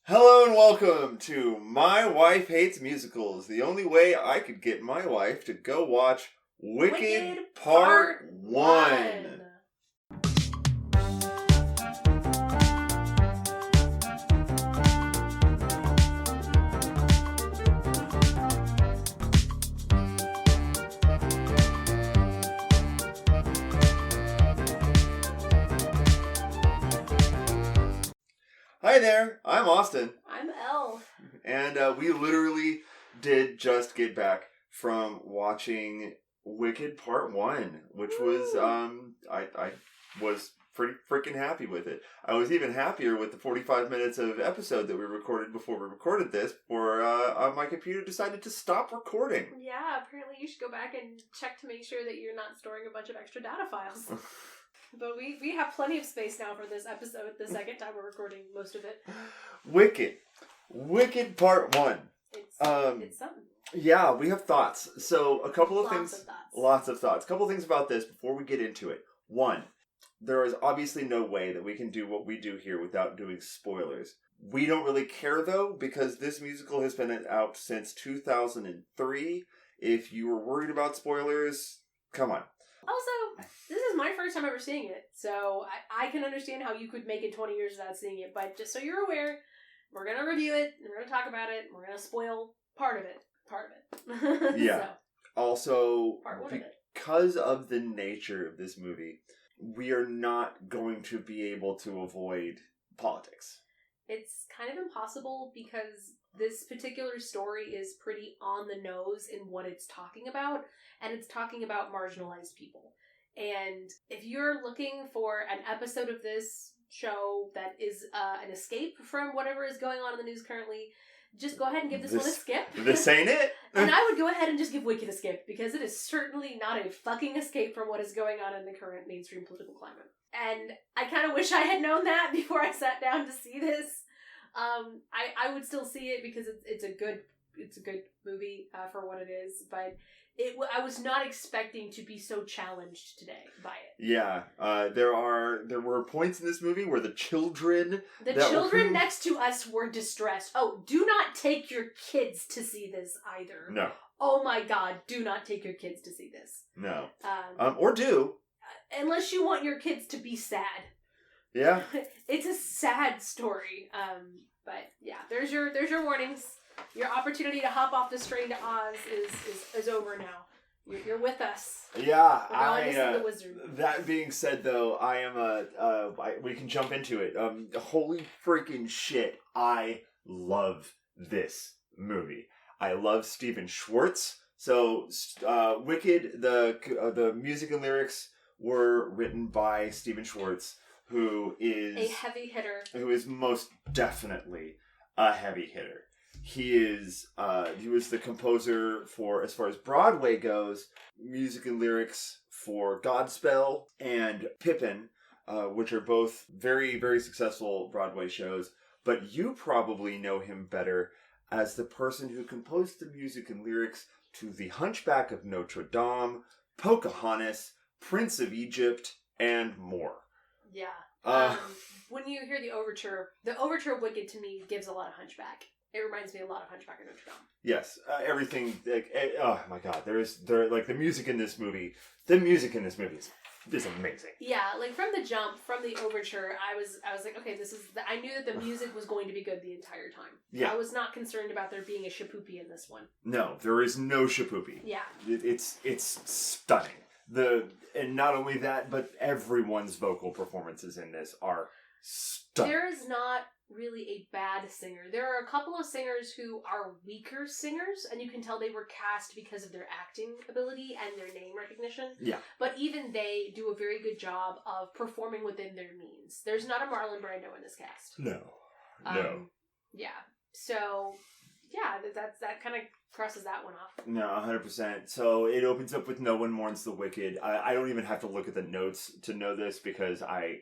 Hello and welcome to My Wife Hates Musicals, the only way I could get my wife to go watch Wicked Part 1. Hi there, I'm Austin. I'm Elle. And we literally did just get back from watching Wicked Part 1, which was, I was pretty freaking happy with it. I was even happier with the 45 minutes of episode that we recorded before we recorded this, before my computer decided to stop recording. Yeah, apparently you should go back and check to make sure that you're not storing a bunch of extra data files. But we have plenty of space now for this episode, the second time we're recording most of it. Wicked Part 1. It's something. Yeah, we have thoughts. So a couple of Lots of thoughts. A couple of things about this before we get into it. One, there is obviously no way that we can do what we do here without doing spoilers. We don't really care though, because this musical has been out since 2003. If you were worried about spoilers, come on. Also, this is my first time ever seeing it, so I can understand how you could make it 20 years without seeing it, but just so you're aware, we're going to review it, and we're going to talk about it, and we're going to spoil part of it. Yeah. So, also, part because of the nature of this movie, we are not going to be able to avoid politics. It's kind of impossible because this particular story is pretty on the nose in what it's talking about, and it's talking about marginalized people. And if you're looking for an episode of this show that is an escape from whatever is going on in the news currently, just go ahead and give this one a skip. This ain't it. And I would go ahead and just give Wicked a skip, because it is certainly not a fucking escape from what is going on in the current mainstream political climate. And I kind of wish I had known that before I sat down to see this. I would still see it because it's a good movie for what it is, but I was not expecting to be so challenged today by it. Yeah, there were points in this movie where the children next to us were distressed. Oh, do not take your kids to see this either. No. Oh my God, do not take your kids to see this. No. Or do. Unless you want your kids to be sad. Yeah. It's a sad story. But yeah, there's your warnings. Your opportunity to hop off this train to Oz is over now. You're with us. Yeah, the wizard. That being said, though, I am we can jump into it. Holy freaking shit! I love this movie. I love Stephen Schwartz. So, Wicked, the music and lyrics were written by Stephen Schwartz, who is a heavy hitter. Who is most definitely a heavy hitter. He was the composer for, as far as Broadway goes, music and lyrics for Godspell and Pippin, which are both very, very successful Broadway shows. But you probably know him better as the person who composed the music and lyrics to The Hunchback of Notre Dame, Pocahontas, Prince of Egypt, and more. Yeah. When you hear the overture of Wicked to me gives a lot of Hunchback. It reminds me a lot of Hunchback of Notre Dame. Yes, everything. Oh my God, the music in this movie. The music in this movie is amazing. Yeah, like from the jump, from the overture, I was like, okay, I knew that the music was going to be good the entire time. Yeah, I was not concerned about there being a shapoopy in this one. No, there is no shapoopy. Yeah, it's stunning. And not only that, but everyone's vocal performances in this are stunning. There is not really a bad singer. There are a couple of singers who are weaker singers, and you can tell they were cast because of their acting ability and their name recognition. Yeah. But even they do a very good job of performing within their means. There's not a Marlon Brando in this cast. No. Yeah. So, yeah, that kind of crosses that one off. No, 100%. So it opens up with No One Mourns the Wicked. I don't even have to look at the notes to know this, because I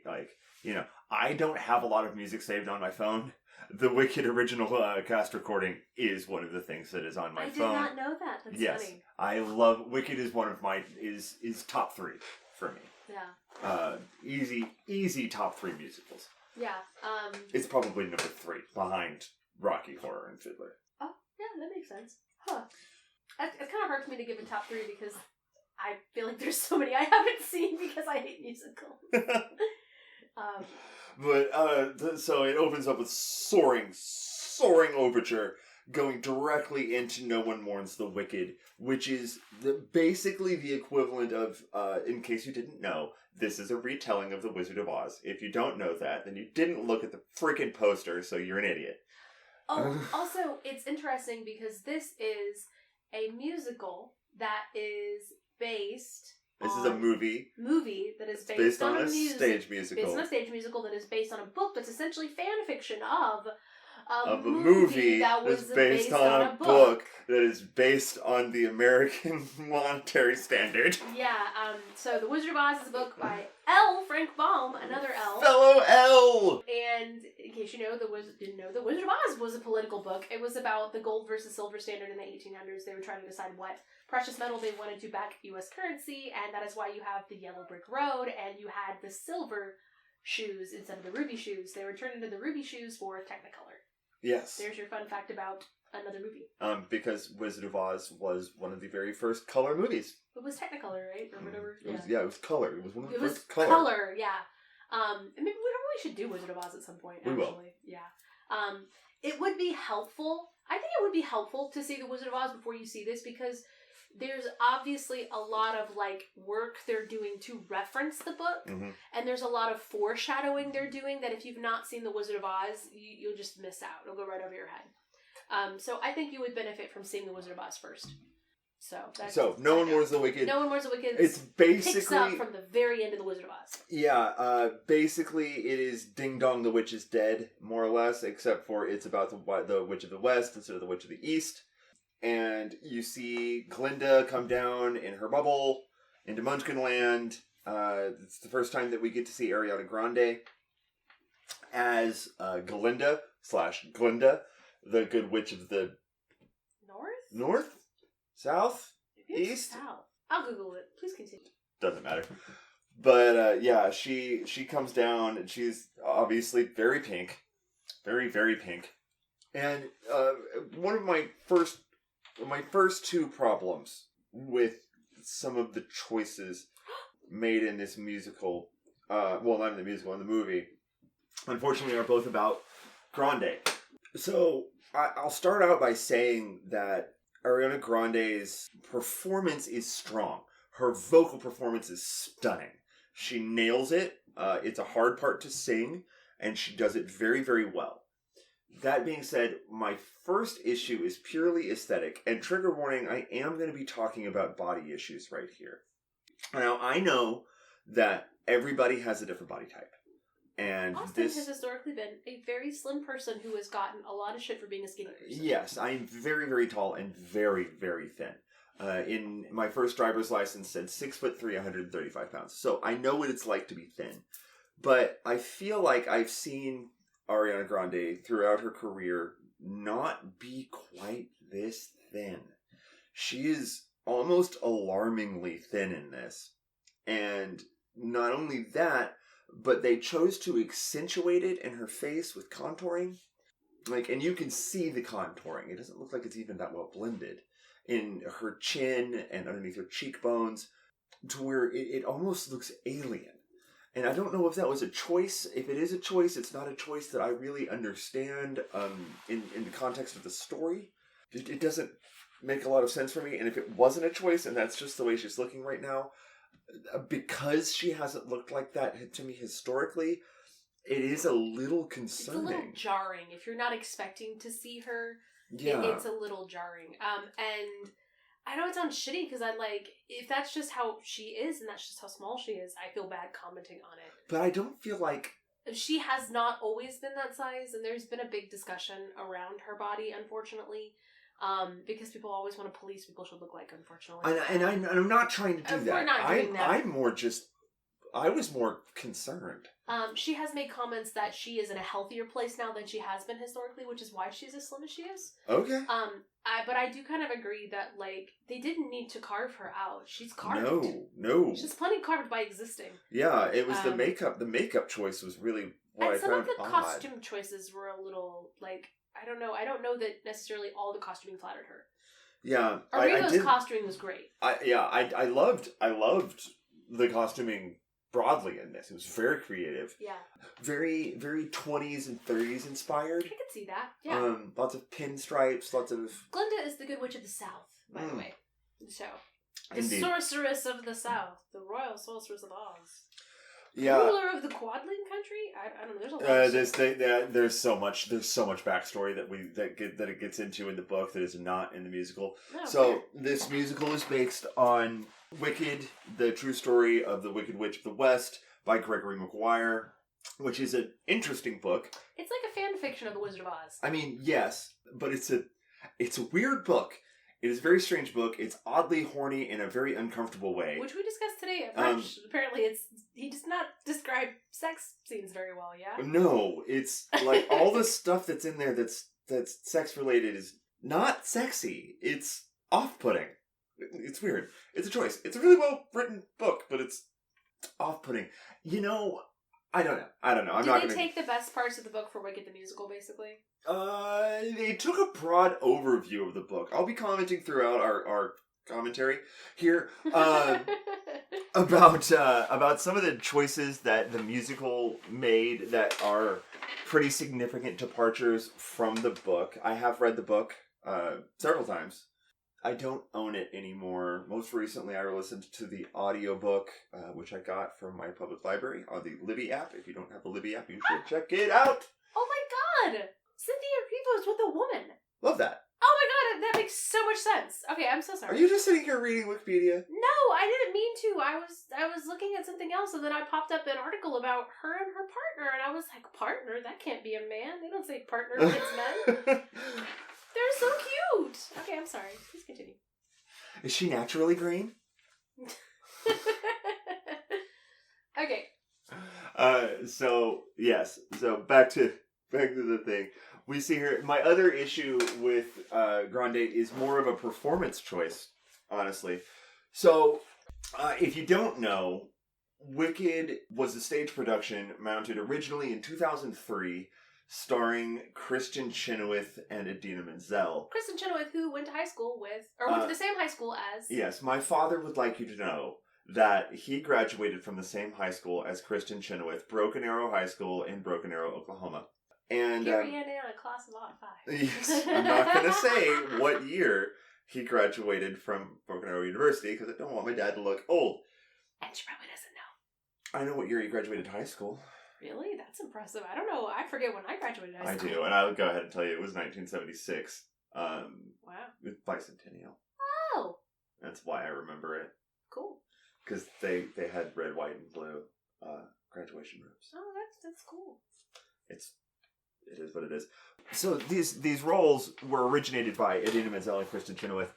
don't have a lot of music saved on my phone. The Wicked original cast recording is one of the things that is on my phone. I did not know that. That's funny. I love Wicked. Is one of my is top 3 for me. Yeah. Easy top 3 musicals. Yeah. It's probably number 3 behind Rocky Horror and Fiddler. Oh, yeah, that makes sense. Huh. It's kind of hard for me to give a top 3 because I feel like there's so many I haven't seen because I hate musicals. But so it opens up with soaring overture, going directly into No One Mourns the Wicked, which is basically the equivalent of, in case you didn't know, this is a retelling of The Wizard of Oz. If you don't know that, then you didn't look at the freaking poster, so you're an idiot. Oh, also, it's interesting because this is a musical that is based... This is a movie that is based on a stage musical. Based on a stage musical that is based on a book that's essentially fan fiction of a movie that was based on a book that is based on the American monetary standard. Yeah, so The Wizard of Oz is a book by L. Frank Baum, another L. Fellow L! And in case you know, didn't know, The Wizard of Oz was a political book. It was about the gold versus silver standard in the 1800s. They were trying to decide what precious metal they wanted to back U.S. currency, and that is why you have the yellow brick road, and you had the silver shoes instead of the ruby shoes. They were turned into the ruby shoes for Technicolor. Yes. There's your fun fact about another movie. Because Wizard of Oz was one of the very first color movies. It was Technicolor, right? Or whatever. It was color. It was one of the first color. It was color, yeah. And maybe we probably should do Wizard of Oz at some point, actually. We will. Yeah. It would be helpful. I think it would be helpful to see The Wizard of Oz before you see this, because there's obviously a lot of, work they're doing to reference the book, and there's a lot of foreshadowing they're doing that if you've not seen The Wizard of Oz, you'll just miss out. It'll go right over your head. So I think you would benefit from seeing The Wizard of Oz first. So No One Mourns the Wicked. No One Mourns the Wicked. It's basically picks up from the very end of The Wizard of Oz. Yeah, basically it is Ding Dong the Witch is Dead, more or less, except for it's about the Witch of the West instead of the Witch of the East. And you see Glinda come down in her bubble into Munchkinland. It's the first time that we get to see Ariana Grande as Glinda /Glinda, the Good Witch of the North? South? Maybe it's East? South. I'll Google it. Please continue. Doesn't matter. But yeah, she comes down and she's obviously very pink. Very, very pink. And one of my first 2 problems with some of the choices made in this musical, well, not in the musical, in the movie, unfortunately are both about Grande. So I'll start out by saying that Ariana Grande's performance is strong. Her vocal performance is stunning. She nails it. It's a hard part to sing, and she does it very, very well. That being said, my first issue is purely aesthetic, and trigger warning, I am going to be talking about body issues right here. Now, I know that everybody has a different body type. And Austin has historically been a very slim person who has gotten a lot of shit for being a skinny person. Yes, I'm very, very tall and very, very thin. In my first driver's license said 6'3", 135 pounds. So I know what it's like to be thin. But I feel like I've seen Ariana Grande throughout her career not be quite this thin. She is almost alarmingly thin in this. And not only that, but they chose to accentuate it in her face with contouring. And you can see the contouring. It doesn't look like it's even that well blended in her chin and underneath her cheekbones, to where it almost looks alien. And I don't know if that was a choice. If it is a choice, it's not a choice that I really understand in the context of the story. It doesn't make a lot of sense for me. And if it wasn't a choice, and that's just the way she's looking right now, because she hasn't looked like that to me historically, it is a little concerning. It's a little jarring. If you're not expecting to see her, yeah. It's a little jarring. And I know it sounds shitty because if that's just how she is and that's just how small she is, I feel bad commenting on it. But I don't feel like... She has not always been that size, and there's been a big discussion around her body, unfortunately. Because people always want to police people should look like, unfortunately. And I'm not trying to do that. We're not doing that. I was more concerned. She has made comments that she is in a healthier place now than she has been historically, which is why she's as slim as she is. Okay. But I do kind of agree that, they didn't need to carve her out. She's carved. No. She's plenty carved by existing. Yeah, it was the makeup. The makeup choice was really what and I some found of the odd. costume choices were a little, like, I don't know that necessarily all the costuming flattered her. Yeah, Arrigo's costuming was great. I loved the costuming broadly in this. It was very creative. Yeah. Very, very 20s and 30s inspired. I could see that. Yeah. Lots of pinstripes, lots of... Glinda is the Good Witch of the South, by the way. So, the Indeed. Sorceress of the South, the Royal Sorceress of Oz. Yeah. Ruler of the Quadling Country? I don't know. There's a lot of there's so much backstory that it gets into in the book that is not in the musical. Oh, so fair. this musical is based on Wicked, the true story of the Wicked Witch of the West by Gregory Maguire, which is an interesting book. It's like a fan fiction of the Wizard of Oz. I mean, yes, but it's a weird book. It is a very strange book. It's oddly horny in a very uncomfortable way. Which we discussed today at brunch. Apparently he does not describe sex scenes very well, yeah? No, it's like all the stuff that's in there that's sex related is not sexy. It's off-putting. It's weird. It's a choice. It's a really well written book, but it's off-putting. I don't know. I'm not Did they gonna... take the best parts of the book for Wicked the Musical, basically? They took a broad overview of the book. I'll be commenting throughout our commentary here about some of the choices that the musical made that are pretty significant departures from the book. I have read the book several times. I don't own it anymore. Most recently, I listened to the audiobook, which I got from my public library on the Libby app. If you don't have the Libby app, you should check it out. Oh my god! Cynthia Erivo's with a woman. Love that. Oh my god, that makes so much sense. Okay, I'm so sorry. Are you just sitting here reading Wikipedia? No, I didn't mean to. I was looking at something else, and then I popped up an article about her and her partner, and I was like, partner? That can't be a man. They don't say partner when it's men. They're so cute. Okay, I'm sorry. Please continue. Is she naturally green? Okay. So yes. So back to the thing. We see here. My other issue with Grande is more of a performance choice, honestly. So, if you don't know, Wicked was a stage production mounted originally in 2003. Starring Kristen Chenoweth and Idina Menzel. Kristen Chenoweth, who went to high school with, or went to the same high school as... Yes, my father would like you to know that he graduated from the same high school as Kristen Chenoweth, Broken Arrow High School in Broken Arrow, Oklahoma. And Carrie Ann in a class of 5. Yes, I'm not going to say what year he graduated from Broken Arrow University, because I don't want my dad to look old. And she probably doesn't know. I know what year he graduated high school. Really? That's impressive. I don't know. I forget when I graduated high school. I do, and I'll go ahead and tell you it was 1976. Wow. With Bicentennial. Oh. That's why I remember it. Cool. Because they had red, white, and blue graduation robes. Oh, that's cool. It is what it is. So these roles were originated by Idina Menzel and Kristen Chenoweth,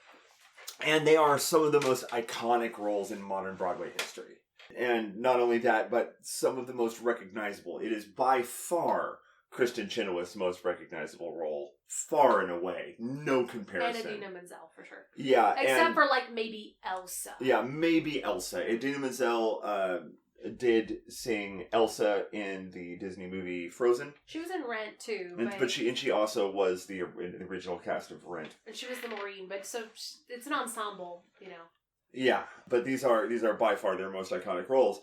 and they are some of the most iconic roles in modern Broadway history. And not only that, but some of the most recognizable. It is by far Kristen Chenoweth's most recognizable role, far and away. No comparison. And Idina Menzel, for sure. Yeah. Except for, like, maybe Elsa. Yeah, maybe Elsa. Idina Menzel did sing Elsa in the Disney movie Frozen. She was in Rent, too. But she also was the original cast of Rent. And she was the Maureen, but so it's an ensemble, you know. Yeah, but these are by far their most iconic roles.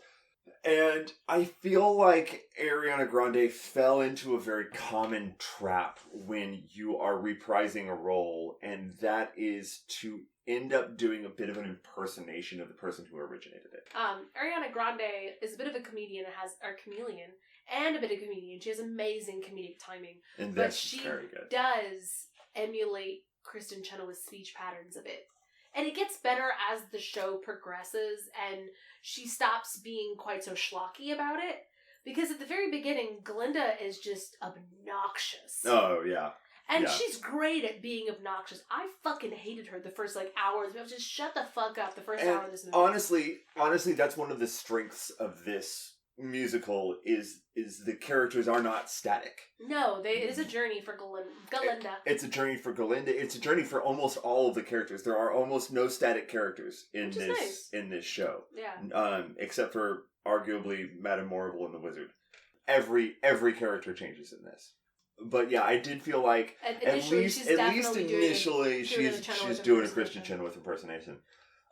And I feel like Ariana Grande fell into a very common trap when you are reprising a role, and that is to end up doing a bit of an impersonation of the person who originated it. Ariana Grande is a bit of a comedian, chameleon, and a bit of a comedian. She has amazing comedic timing. And but that's she very good. Does emulate Kristen Chenoweth's speech patterns a bit. And it gets better as the show progresses, and she stops being quite so schlocky about it. Because at the very beginning, Glinda is just obnoxious. Oh, yeah. And she's great at being obnoxious. I fucking hated her the first, hours. I was just shut the fuck up the first hour of this movie. Honestly, that's one of the strengths of this musical is the characters are not static. No, it is a journey for Galinda. It's a journey for Galinda. It's a journey for almost all of the characters. There are almost no static characters in this show. Yeah. Except for arguably Madame Morrible and the Wizard. every character changes in this. But yeah, I did feel like at least initially she's doing a Christian Chenoweth impersonation.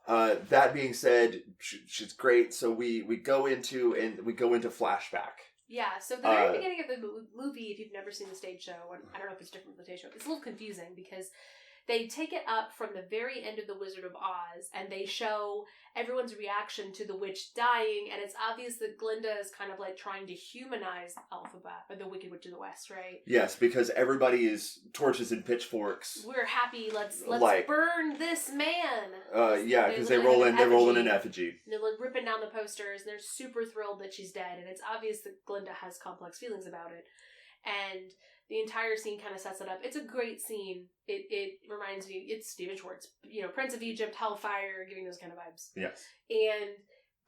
That being said, she's great. So we go into flashback. Yeah, so the very beginning of the movie, if you've never seen the stage show, and I don't know if it's different from the stage show, it's a little confusing because they take it up from the very end of The Wizard of Oz, and they show everyone's reaction to the witch dying, and it's obvious that Glinda is kind of like trying to humanize Elphaba, or the Wicked Witch of the West, right? Yes, because everybody is torches and pitchforks. We're happy. Let's burn this man. Yeah, because they roll in an effigy. And they're like ripping down the posters, and they're super thrilled that she's dead, and it's obvious that Glinda has complex feelings about it, and the entire scene kind of sets it up. It's a great scene. It reminds me, it's Stephen Schwartz, Prince of Egypt, Hellfire, giving those kind of vibes. Yes. And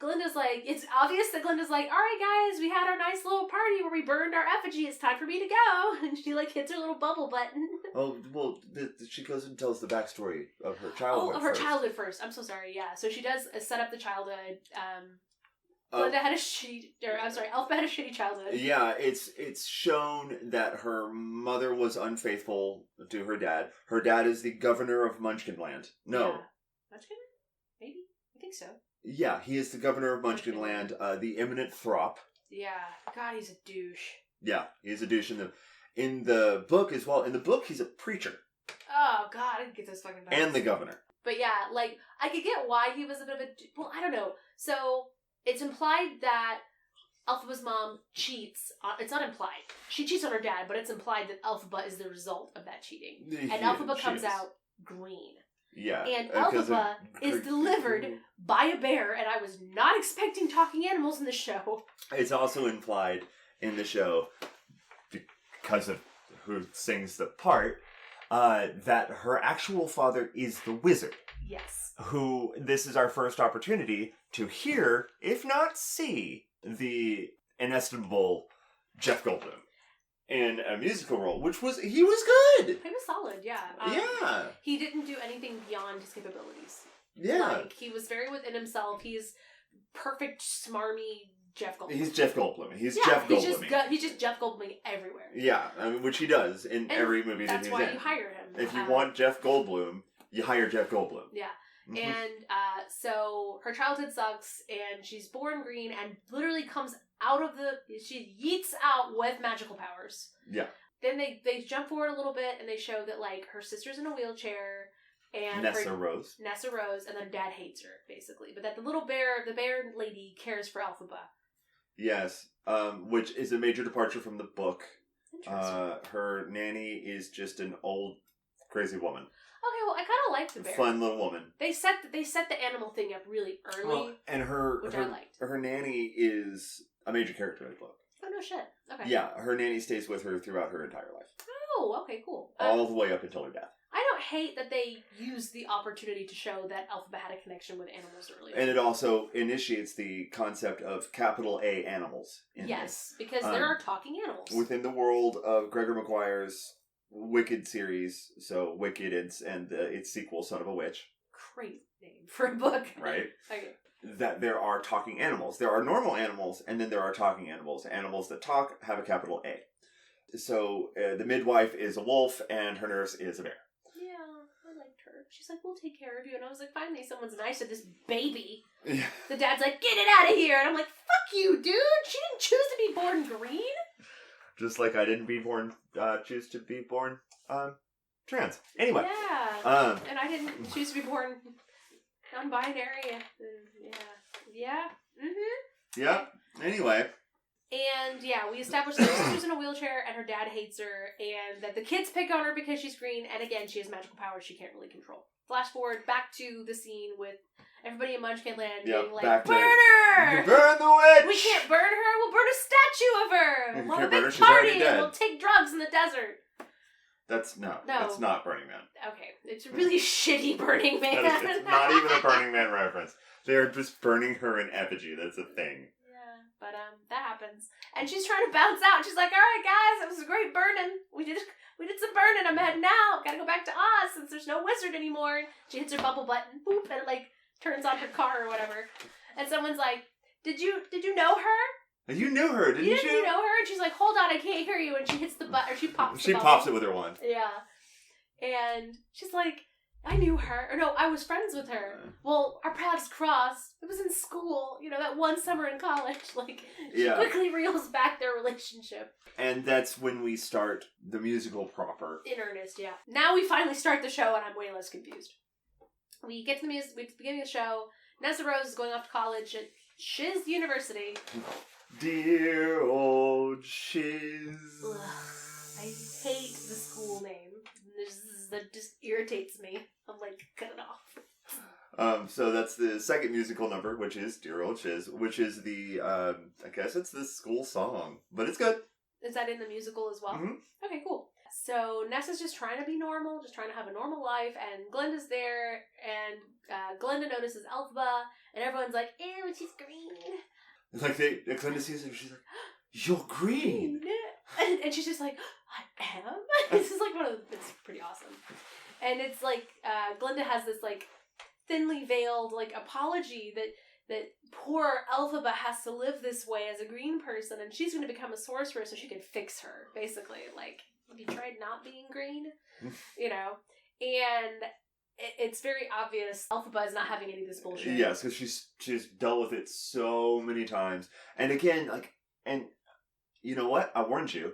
Glinda's like, it's obvious that Glinda's like, all right, guys, we had our nice little party where we burned our effigy. It's time for me to go. And she hits her little bubble button. Oh, well, she goes and tells the backstory of her childhood. Oh, of her childhood first. I'm so sorry. Yeah. So she does set up the childhood. Glinda had a Elphaba had a shitty childhood. Yeah, it's shown that her mother was unfaithful to her dad. Her dad is the governor of Munchkinland. No. Yeah. Munchkin? Maybe? I think so. Yeah, he is the governor of Munchkinland, the eminent Throp. Yeah. God, he's a douche. Yeah, he's a douche in the book as well. In the book, he's a preacher. Oh, God, I could get those fucking vibes. And the governor. But yeah, I could get why he was a bit of a... Well, I don't know. So... It's implied that Elphaba's mom cheats. It's not implied. She cheats on her dad, but it's implied that Elphaba is the result of that cheating. And Elphaba comes out green. Yeah. And Elphaba is delivered by a bear, and I was not expecting talking animals in the show. It's also implied in the show, because of who sings the part, that her actual father is the wizard. Yes. Who, this is our first opportunity to hear, if not see, the inestimable Jeff Goldblum in a musical role, he was good. He was solid, yeah. Yeah. He didn't do anything beyond his capabilities. Yeah. He was very within himself. He's perfect, smarmy Jeff Goldblum. He's Jeff Goldblum. He's Jeff Goldblum. He's just Jeff Goldblum everywhere. Yeah, I mean, which he does in every movie that he's in. That's why you hire him. If you want Jeff Goldblum, you hire Jeff Goldblum. Yeah. Mm-hmm. And so her childhood sucks, and she's born green, and literally comes out of she yeets out with magical powers. Yeah. Then they jump forward a little bit, and they show that her sister's in a wheelchair, and Nessa Rose, and then dad hates her basically, but that the bear lady cares for Elphaba. Yes, which is a major departure from the book. Her nanny is just an old crazy woman. Okay, well, I kind of liked the bear. Fun little woman. They set the animal thing up really early, and which I liked. Her nanny is a major character in the book. Oh no shit! Okay. Yeah, her nanny stays with her throughout her entire life. Oh, okay, cool. All the way up until her death. I don't hate that they used the opportunity to show that Elphaba had a connection with animals earlier. And it also initiates the concept of capital A animals. Yes, because there are talking animals within the world of Gregor Maguire's Wicked series, so Wicked and its sequel, Son of a Witch. Great name for a book. Right? Okay. That there are talking animals. There are normal animals, and then there are talking animals. Animals that talk have a capital A. So the midwife is a wolf, and her nurse is a bear. Yeah, I liked her. She's like, we'll take care of you. And I was like, finally someone's nice to this baby. Yeah. The dad's like, get it out of here. And I'm like, fuck you, dude. She didn't choose to be born green. Just like I didn't choose to be born trans. Anyway. Yeah. And I didn't choose to be born non-binary. Yeah. Mm-hmm. Yeah. Anyway. And yeah, we established that her sister's in a wheelchair and her dad hates her, and that the kids pick on her because she's green, and again, she has magical powers she can't really control. Flash forward back to the scene with everybody in Munchkinland being like, burn her! Burn the witch! We can't burn her, we'll burn a statue of her! We'll have a big she's party, already dead. and we'll take drugs in the desert. That's not Burning Man. Okay, it's a really shitty Burning Man. It's not even a Burning Man reference. They're just burning her in effigy, that's a thing. But that happens. And she's trying to bounce out. She's like, alright guys, it was a great burning. We did some burning, I'm heading out. Gotta go back to Oz since there's no wizard anymore. She hits her bubble button, boop, and it turns on her car or whatever. And someone's like, Did you know her? You knew her, didn't you? You know her? And she's like, hold on, I can't hear you. And she hits the button, or she pops the She bubble. pops it with her wand. Yeah. And she's like, I knew her. Or no, I was friends with her. Well, our paths crossed. It was in school. You know, that one summer in college. Like, she quickly reels back their relationship. And that's when we start the musical proper. In earnest, yeah. Now we finally start the show, and I'm way less confused. We get to the beginning of the show. Nessa Rose is going off to college at Shiz University. Dear old Shiz. Ugh, I hate the school name. That just irritates me. I'm like, cut it off. So that's the second musical number, which is Dear Old Shiz, which is the, I guess it's the school song, but it's good. Is that in the musical as well? Mm-hmm. Okay, cool. So Nessa's just trying to be normal, just trying to have a normal life, and Glenda's there, and Glenda notices Elphaba, and everyone's like, ew, she's green. Like, Glenda sees her, she's like, you're green! And she's just like, I am? This is like it's pretty awesome. And it's like, Glenda has this like, thinly veiled like apology that poor Elphaba has to live this way as a green person, and she's going to become a sorcerer so she can fix her, basically. Like, have you tried not being green? You know? And it's very obvious Elphaba is not having any of this bullshit. Yes, because she's dealt with it so many times. And again, like, and you know what? I warned you.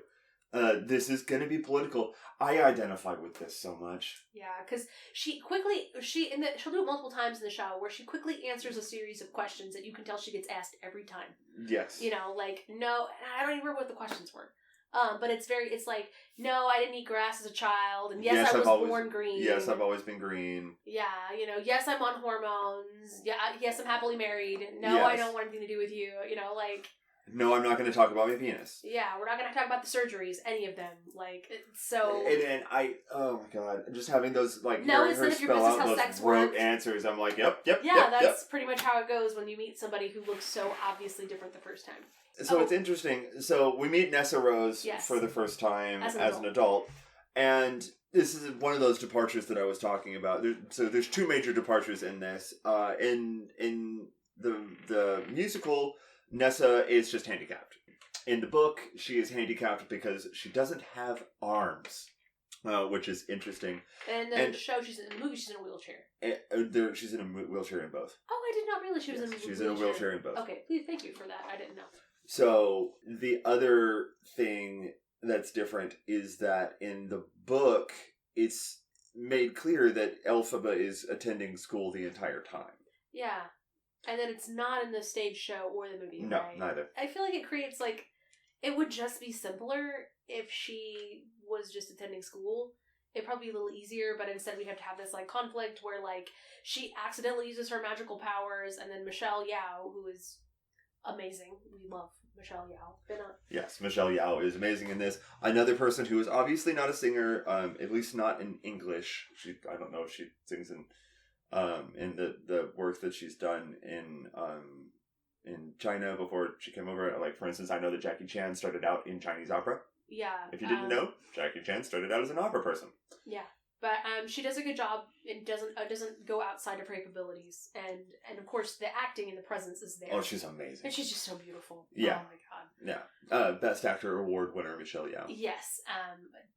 This is going to be political. I identify with this so much. Yeah, because she'll do it multiple times in the show where she quickly answers a series of questions that you can tell she gets asked every time. Yes. You know, like, no, I don't even remember what the questions were. But it's like, no, I didn't eat grass as a child, and yes, I was born green. Yes, I've always been green. Yeah, you know, yes, I'm on hormones. Yeah, yes, I'm happily married. No, yes. I don't want anything to do with you. You know, like. No, I'm not going to talk about my penis. Yeah, we're not going to talk about the surgeries, any of them. Like, so. And I, oh my god, just having those, like, no, hearing her spell out those rote answers, I'm like, yep. Yeah, that's pretty much how it goes when you meet somebody who looks so obviously different the first time. So it's interesting. So we meet Nessa Rose for the first time as an adult. And this is one of those departures that I was talking about. There's two major departures in this. In the musical, Nessa is just handicapped. In the book, she is handicapped because she doesn't have arms, which is interesting. And in the show, in the movie, she's in a wheelchair. She's in a wheelchair in both. Oh, I did not realize she was in a wheelchair. She's in a wheelchair in both. Okay, please, thank you for that. I didn't know. So the other thing that's different is that in the book, it's made clear that Elphaba is attending school the entire time. Yeah. And then it's not in the stage show or the movie, no, right? Neither. I feel like it creates, like, it would just be simpler if she was just attending school. It'd probably be a little easier, but instead we'd have to have this, like, conflict where, like, she accidentally uses her magical powers, and then Michelle Yeoh, who is amazing. We love Michelle Yeoh. Yes, Michelle Yeoh is amazing in this. Another person who is obviously not a singer, at least not in English. I don't know if she sings in the work that she's done in China before she came over. Like, for instance, I know that Jackie Chan started out in Chinese opera. Yeah. If you didn't know, Jackie Chan started out as an opera person. Yeah. But she does a good job and doesn't go outside of her capabilities, and of course the acting and the presence is there. Oh, she's amazing, and she's just so beautiful. Yeah. Oh my god. Yeah. Best Actor Award winner Michelle Yeoh. Yes.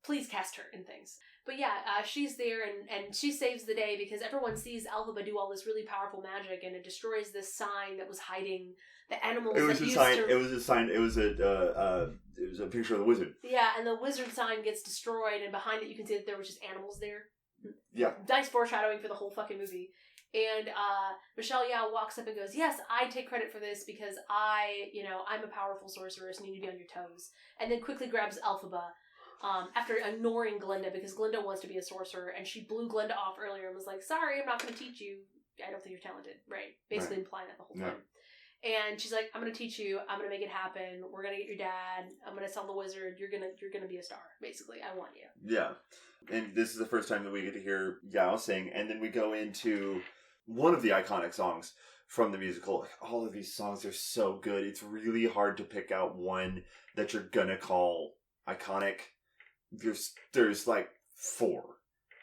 Please cast her in things. But yeah, she's there and she saves the day because everyone sees Elphaba do all this really powerful magic, and it destroys this sign that was hiding the animals. It was a sign. It was a sign. It was a picture of the wizard. Yeah, and the wizard sign gets destroyed, and behind it you can see that there was just animals there. Yeah. Nice foreshadowing for the whole fucking movie. And Michelle Yeoh walks up and goes, "Yes, I take credit for this because I'm a powerful sorceress and you need to be on your toes." And then quickly grabs Elphaba. After ignoring Glenda, because Glenda wants to be a sorcerer, and she blew Glenda off earlier and was like, "Sorry, I'm not going to teach you. I don't think you're talented." Right? Basically implying that the whole time. And she's like, "I'm going to teach you. I'm going to make it happen. We're going to get your dad. I'm going to tell the wizard you're going to be a star. Basically, I want you." Yeah. And this is the first time that we get to hear Yeoh sing, and then we go into one of the iconic songs from the musical. Like, all of these songs are so good. It's really hard to pick out one that you're going to call iconic. There's like 4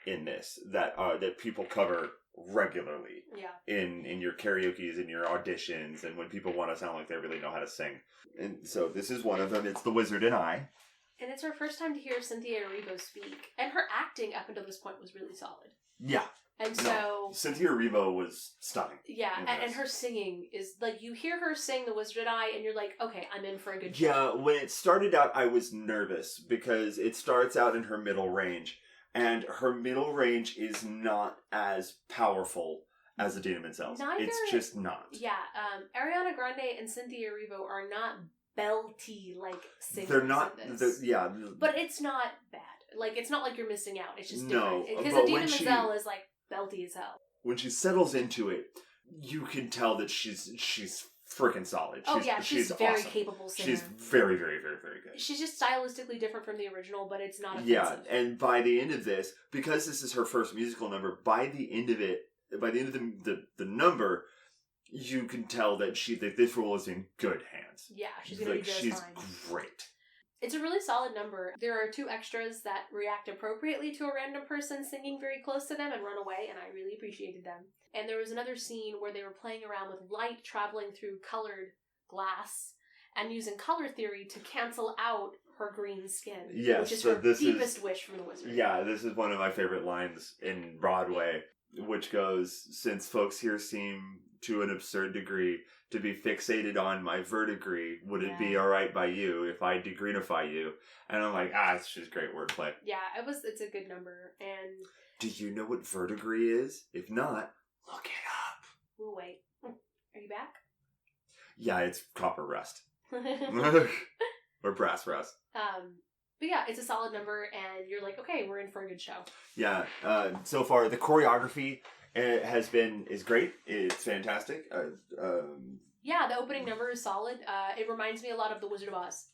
in this that people cover regularly. Yeah. In your karaoke's, in your auditions, and when people want to sound like they really know how to sing. And so this is one of them. It's The Wizard and I. And it's our first time to hear Cynthia Erivo speak. And her acting up until this point was really solid. Yeah. And so... Cynthia Erivo was stunning. Yeah, and her singing is... Like, you hear her sing The Wizard and I, and you're like, okay, I'm in for a good show. Yeah, when it started out, I was nervous, because it starts out in her middle range. And her middle range is not as powerful as Idina Menzel's. It's just not. Yeah, Ariana Grande and Cynthia Erivo are not belty, like, singers. They're not... yeah. But it's not bad. Like, it's not like you're missing out. It's just no, different. Because Idina Menzel is, like, belty as hell. When she settles into it, you can tell that she's freaking solid. She's very awesome. Capable singer. She's very, very, very, very good. She's just stylistically different from the original, but it's not offensive. Yeah, and by the end of this, because this is her first musical number, by the end of the number, you can tell that this role is in good hands. Yeah, she's gonna be just she's fine. Great. It's a really solid number. There are 2 extras that react appropriately to a random person singing very close to them and run away, and I really appreciated them. And there was another scene where they were playing around with light traveling through colored glass and using color theory to cancel out her green skin. Yes, which is her deepest wish from the wizard. Yeah, this is one of my favorite lines in Broadway, which goes, "Since folks here seem to an absurd degree to be fixated on my verdigris, would it be alright by you if I degreenify you?" And I'm like, it's just great wordplay. Yeah, it's a good number. And do you know what verdigris is? If not, look it up. We'll wait. Are you back? Yeah, it's copper rust. Or brass rust. But yeah, it's a solid number, and you're like, okay, we're in for a good show. Yeah, so far the choreography is great. It's fantastic. Yeah, the opening number is solid. It reminds me a lot of The Wizard of Oz.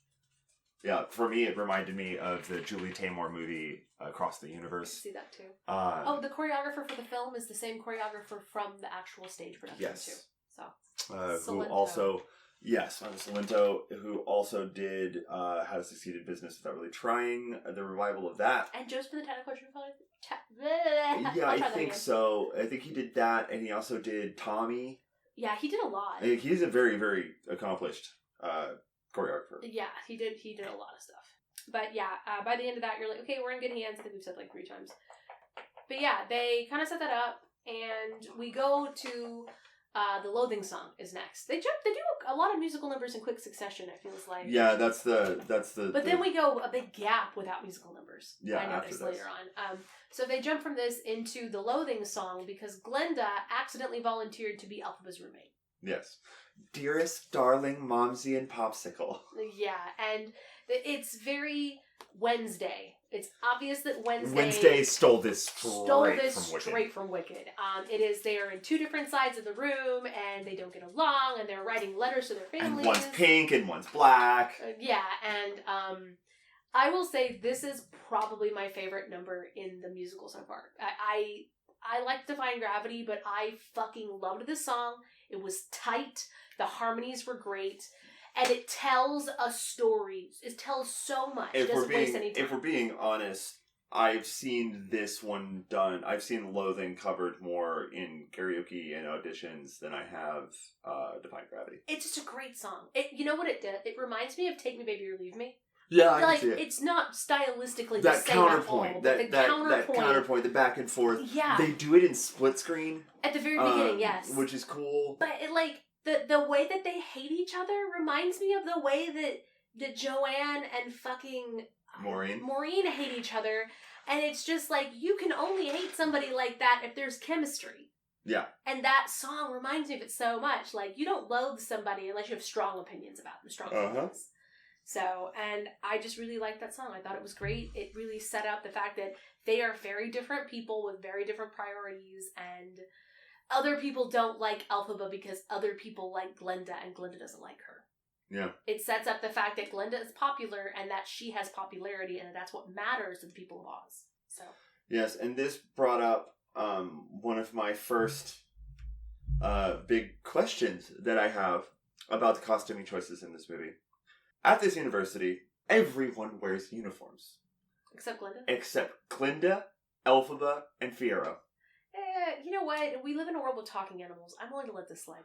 Yeah, for me, it reminded me of the Julie Taymor movie Across the Universe. I see that too. The choreographer for the film is the same choreographer from the actual stage production too. So, who also, Salento, who also did How to Succeed in Business Without Really Trying, the revival of that. And Joe's been the technical Yeah, I think so. I think he did that, and he also did Tommy. Yeah, he did a lot. He's a very, very accomplished choreographer. Yeah, he did a lot of stuff. But yeah, by the end of that, you're like, okay, we're in good hands. I think we've said like 3 times. But yeah, they kind of set that up, and we go to the Loathing song is next. They do a lot of musical numbers in quick succession, it feels like. Yeah, that's the. But then we go a big gap without musical numbers. Yeah, I noticed later on. So they jump from this into the Loathing song because Glenda accidentally volunteered to be Elphaba's roommate. Yes. Dearest, darling, Momsy and Popsicle. Yeah, and it's very Wednesday. It's obvious that Wednesday stole this straight from Wicked. It is they are in 2 different sides of the room, and they don't get along, and they're writing letters to their families. And one's pink and one's black. And I will say this is probably my favorite number in the musical so far. I like Defy Gravity, but I fucking loved this song. It was tight. The harmonies were great. And it tells a story. It tells so much. It doesn't waste any time. If we're being honest, I've seen this one done. I've seen Loathing covered more in karaoke and auditions than I have Defy Gravity. It's just a great song. You know what it did? It reminds me of Take Me Baby or Leave Me. Yeah, I can see it. It's not stylistically that the same counterpoint, at all. that counterpoint, the back and forth. Yeah. They do it in split screen. At the very beginning, yes. Which is cool. But the way that they hate each other reminds me of the way that Joanne and fucking Maureen hate each other. And it's just like, you can only hate somebody like that if there's chemistry. Yeah. And that song reminds me of it so much. Like, you don't loathe somebody unless you have strong opinions about them. Strong opinions. So, and I just really liked that song. I thought it was great. It really set up the fact that they are very different people with very different priorities, and other people don't like Elphaba because other people like Glenda, and Glenda doesn't like her. Yeah. It sets up the fact that Glenda is popular and that she has popularity, and that's what matters to the people of Oz. So. Yes, and this brought up one of my first big questions that I have about the costuming choices in this movie. At this university, everyone wears uniforms. Except Glenda? Except Glenda, Elphaba, and Fiyero. you know what? We live in a world with talking animals. I'm willing to let this slide.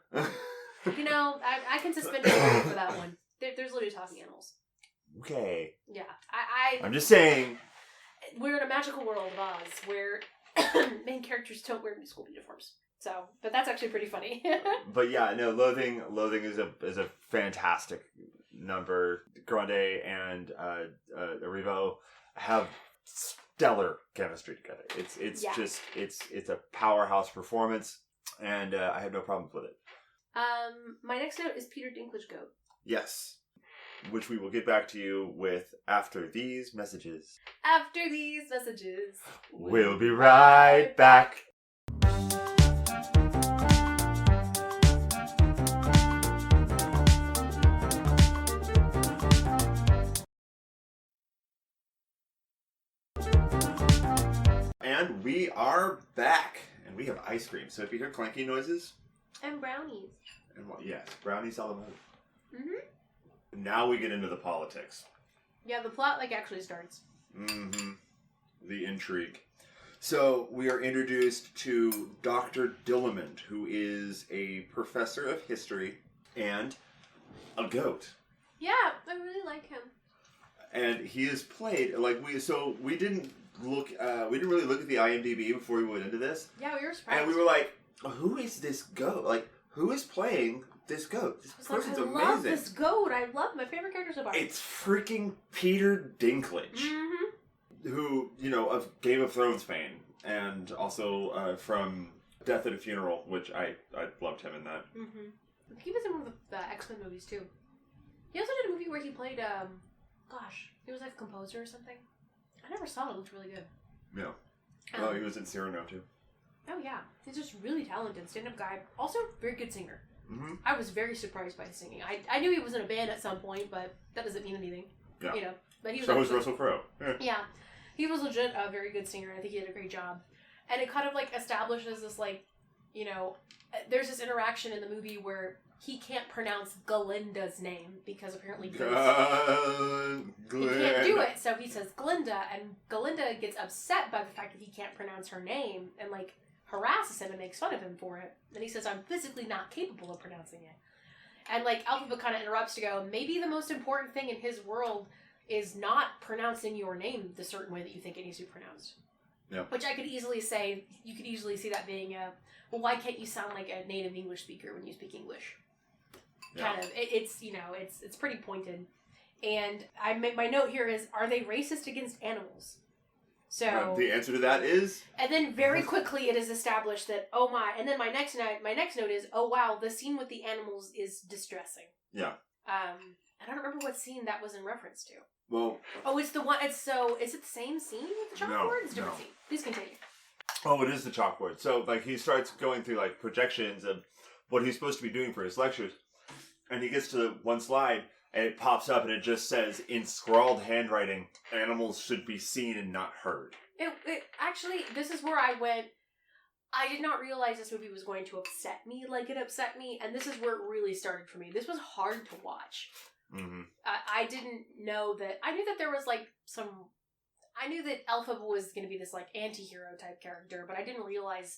I can suspend disbelief for that one. There's literally talking animals. Okay. Yeah. I'm just saying. We're in a magical world of Oz where main characters don't wear school uniforms. So, but that's actually pretty funny. But yeah, no, Loathing is a fantastic number. Grande and Arrivo have stellar chemistry together. It's just it's a powerhouse performance, and I have no problems with it. My next note is Peter Dinklage Goat. Yes. Which we will get back to you with after these messages. After these messages. We'll be right back. And we are back. And we have ice cream. So if you hear clanky noises. And brownies. And yes, brownies all about. Mm-hmm. Now we get into the politics. Yeah, the plot actually starts. Mm-hmm. The intrigue. So we are introduced to Dr. Dillamond, who is a professor of history and a goat. Yeah, I really like him. And he is played we didn't really look at the IMDb before we went into this. Yeah, we were surprised. And we were like, who is this goat? Like, who is playing this goat? This person's amazing. I love this goat. I love my favorite character so far. It's freaking Peter Dinklage. Mm-hmm. Who, of Game of Thrones fame. And also from Death at a Funeral, which I loved him in that. Mm-hmm. He was in one of the X-Men movies, too. He also did a movie where he played, he was like a composer or something. I never saw it. It looked really good. Yeah. He was in Cyrano, too. Oh, yeah. He's just really talented stand-up guy. Also, very good singer. Mm-hmm. I was very surprised by his singing. I knew he was in a band at some point, but that doesn't mean anything. Yeah. But he was. So was Russell Crowe. Yeah. He was legit a very good singer. I think he did a great job. And it kind of establishes this there's this interaction in the movie where he can't pronounce Galinda's name because apparently he can't do it. So he says Glinda, and Galinda gets upset by the fact that he can't pronounce her name and harasses him and makes fun of him for it. And he says, I'm physically not capable of pronouncing it. And Elphaba kind of interrupts to go, maybe the most important thing in his world is not pronouncing your name the certain way that you think it needs to be pronounced. Yeah. Which you could easily see that being well, why can't you sound like a native English speaker when you speak English? Yeah. Kind of. It's pretty pointed. And my note here is, are they racist against animals? So the answer to that is. And then very quickly it is established that and then my next note is, oh wow, the scene with the animals is distressing. Yeah. I don't remember what scene that was in reference to. Well. Oh, it's the one. Is it the same scene with the chalkboard? No, It's a different scene. Please continue. Oh, it is the chalkboard. So he starts going through projections of what he's supposed to be doing for his lectures, and he gets to one slide. And it pops up and it just says, in scrawled handwriting, animals should be seen and not heard. It actually, this is where I went, I did not realize this movie was going to upset me like it upset me, and this is where it really started for me. This was hard to watch. Mm-hmm. I didn't know that, I knew that there was I knew that Elphaba was going to be this anti-hero type character, but I didn't realize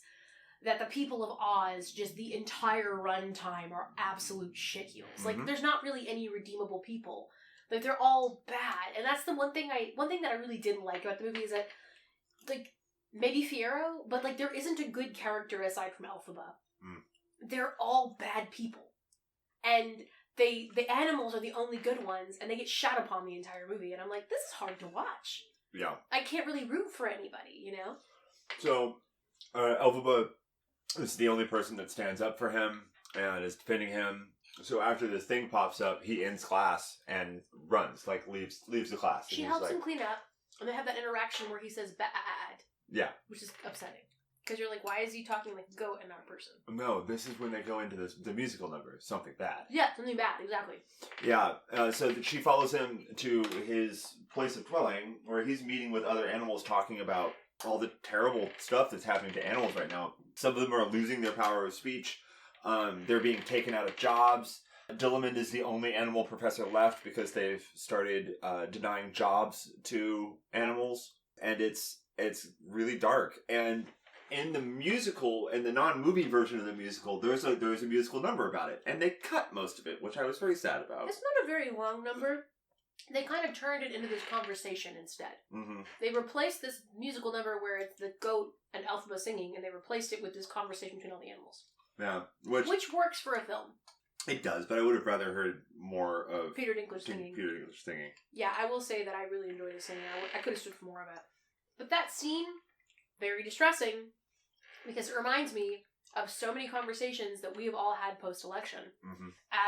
that the people of Oz, just the entire runtime, are absolute shitheels. Mm-hmm. There's not really any redeemable people. They're all bad. And that's the one thing that I really didn't like about the movie is that, maybe Fiyero, but, there isn't a good character aside from Elphaba. Mm. They're all bad people. And the animals are the only good ones, and they get shot upon the entire movie. And I'm like, this is hard to watch. Yeah. I can't really root for anybody, So, Elphaba is the only person that stands up for him and is defending him. So after this thing pops up, he ends class and runs, leaves the class. She helps him clean up, and they have that interaction where he says bad. Yeah. Which is upsetting. Because you're like, why is he talking like a goat and not a person? No, this is when they go into the musical number, Something Bad. Yeah, something bad, exactly. Yeah, so she follows him to his place of dwelling, where he's meeting with other animals talking about all the terrible stuff that's happening to animals right now. Some of them are losing their power of speech. They're being taken out of jobs. Dillamond is the only animal professor left because they've started denying jobs to animals. And it's really dark. And in the musical, in the non-movie version of the musical, there's a musical number about it, and they cut most of it, which I was very sad about. It's not a very long number. They kind of turned it into this conversation instead. Mm-hmm. They replaced this musical number where it's the goat and Elphaba singing, and they replaced it with this conversation between all the animals. Yeah, which works for a film. It does, but I would have rather heard more of Peter Dinklage singing. Yeah, I will say that I really enjoyed the singing. I could have stood for more of it. But that scene, very distressing, because it reminds me of so many conversations that we have all had post-election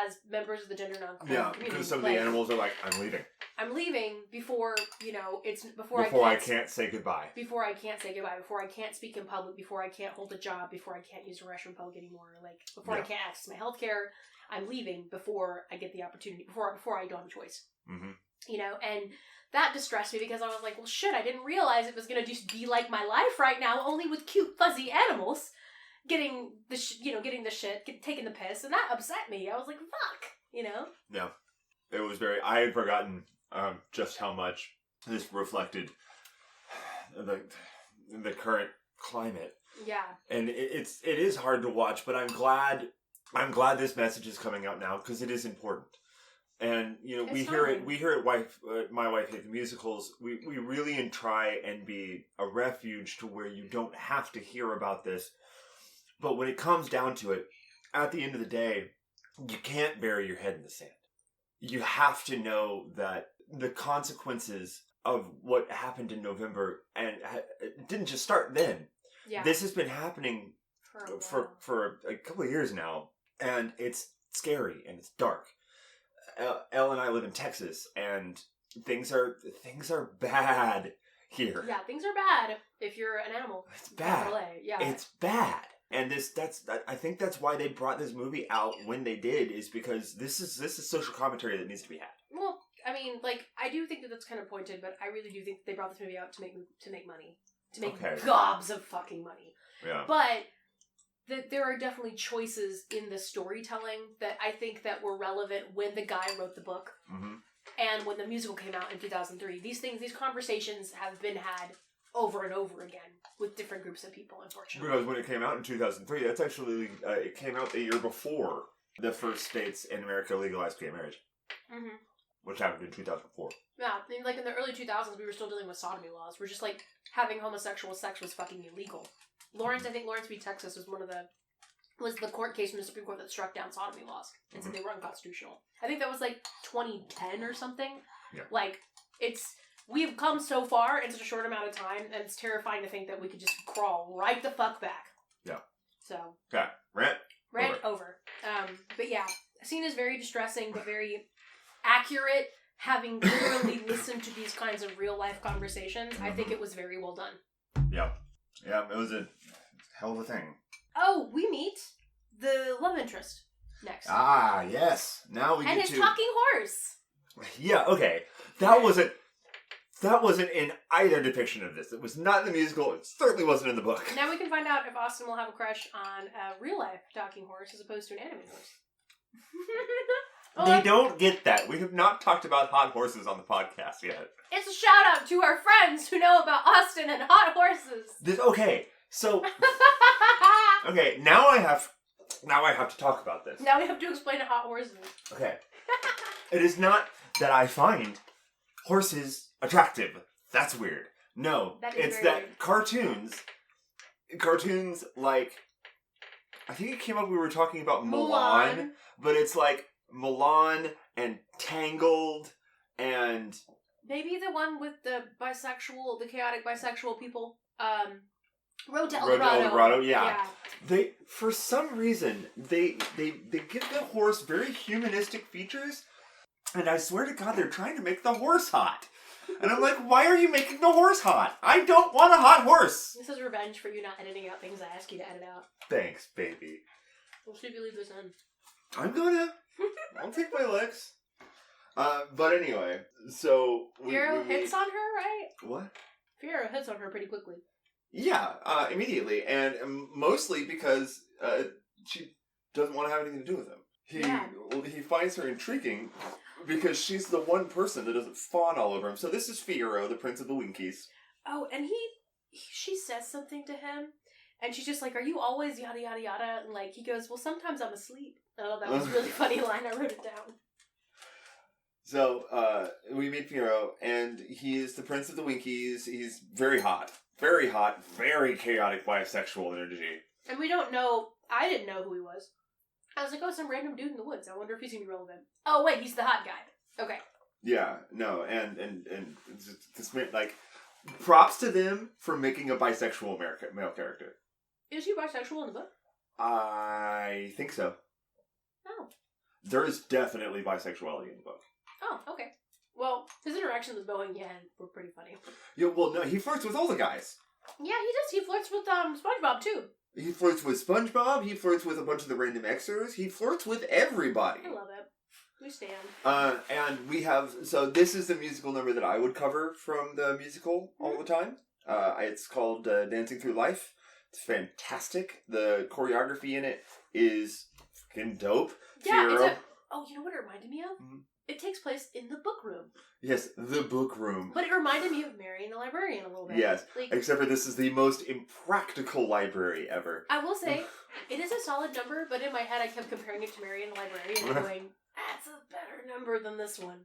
as members of the gender non-conforming community. Yeah, because some of the animals are like, I'm leaving. I'm leaving before, I can't say goodbye. Before I can't say goodbye, before I can't speak in public, before I can't hold a job, before I can't use a restroom in public anymore, before I can't access my health care, I'm leaving before I get the opportunity, before I don't have a choice. Mm-hmm. And that distressed me because I was like, well, shit, I didn't realize it was going to just be like my life right now, only with cute, fuzzy animals getting the taking the piss, and that upset me. I was like, fuck, Yeah. It was I had forgotten just how much this reflected the current climate. Yeah. And it is hard to watch, but I'm glad this message is coming out now because it is important. And we hear it. My wife hates musicals. We really try and be a refuge to where you don't have to hear about this. But when it comes down to it, at the end of the day, you can't bury your head in the sand. You have to know that the consequences of what happened in November, and it didn't just start then. Yeah. This has been happening for a couple of years now, and it's scary and it's dark. Elle and I live in Texas, and things are bad here. Yeah, things are bad if you're an animal. It's bad. LA. Yeah. It's bad. And I think that's why they brought this movie out when they did, is because this is social commentary that needs to be had. Well, I mean, I do think that that's kind of pointed, but I really do think they brought this movie out to make money, to make gobs of fucking money. Yeah. But there are definitely choices in the storytelling that I think that were relevant when the guy wrote the book, and when the musical came out in 2003. These conversations have been had over and over again with different groups of people, unfortunately. Because when it came out in 2003, that's actually, it came out the year before the first states in America legalized gay marriage. Mm-hmm. Which happened in 2004. Yeah, in the early 2000s, we were still dealing with sodomy laws. We're just having homosexual sex was fucking illegal. I think Lawrence v. Texas was the court case from the Supreme Court that struck down sodomy laws and said they were unconstitutional. I think that was 2010 or something. Yeah. We've come so far in such a short amount of time, and it's terrifying to think that we could just crawl right the fuck back. Yeah. So. Okay. Rant over. But yeah, the scene is very distressing, but very accurate. Having literally listened to these kinds of real life conversations, I think it was very well done. Yeah. Yeah, it was a hell of a thing. Oh, we meet the love interest next. Ah, yes. Now we and get his talking horse. Yeah, okay. That wasn't in either depiction of this. It was not in the musical. It certainly wasn't in the book. Now we can find out if Austin will have a crush on a real-life talking horse as opposed to an animated horse. They don't get that. We have not talked about hot horses on the podcast yet. It's a shout-out to our friends who know about Austin and hot horses. Okay, so... okay, now I have to talk about this. Now we have to explain hot horses. Okay. It is not that I find horses attractive. That's weird. No, it's that weird. Cartoons like, I think it came up we were talking about Mulan, but it's like Mulan and Tangled and... Maybe the one with the chaotic bisexual people. Road to El Dorado, yeah. They, for some reason, they give the horse very humanistic features, and I swear to God, they're trying to make the horse hot. And I'm like, why are you making the horse hot? I don't want a hot horse! This is revenge for you not editing out things I ask you to edit out. Thanks, baby. We'll see if you leave this in. I'll take my licks. But anyway, so... Fiyero hits on her, right? What? Fiyero hits on her pretty quickly. Yeah, immediately. And mostly because she doesn't want to have anything to do with him. He finds her intriguing because she's the one person that doesn't fawn all over him. So this is Fiyero, the Prince of the Winkies. Oh, and she says something to him, And she's just like, are you always yada yada yada? And like, he goes, well, sometimes I'm asleep. Oh, that was a really funny line. I wrote it down. So, we meet Firo, and he is the Prince of the Winkies. He's very hot, very chaotic bisexual energy. And we don't know, I didn't know who he was. I was like, oh, some random dude in the woods. I wonder if he's gonna be relevant. Oh, wait, he's the hot guy. Okay. Yeah, no, and this like, props to them for making a bisexual male character. Is he bisexual in the book? I think so. Oh. There is definitely bisexuality in the book. Oh, okay. Well, his interactions with Bo and Yan were pretty funny. Yeah, well, no, he flirts with all the guys. Yeah, he does. He flirts with SpongeBob, too. He flirts with SpongeBob, he flirts with a bunch of the random extras, he flirts with everybody. I love it. We stand. And we have, so this is the musical number that I would cover from the musical all the time. It's called Dancing Through Life. It's fantastic. The choreography in it is fucking dope. Yeah, oh, you know what it reminded me of? Mm-hmm. It takes place in the book room. Yes, the book room. But it reminded me of Mary and the Librarian a little bit. Yes, like, except for this is the most impractical library ever. I will say, it is a solid number, but in my head I kept comparing it to Mary and the Librarian and going, that's a better number than this one.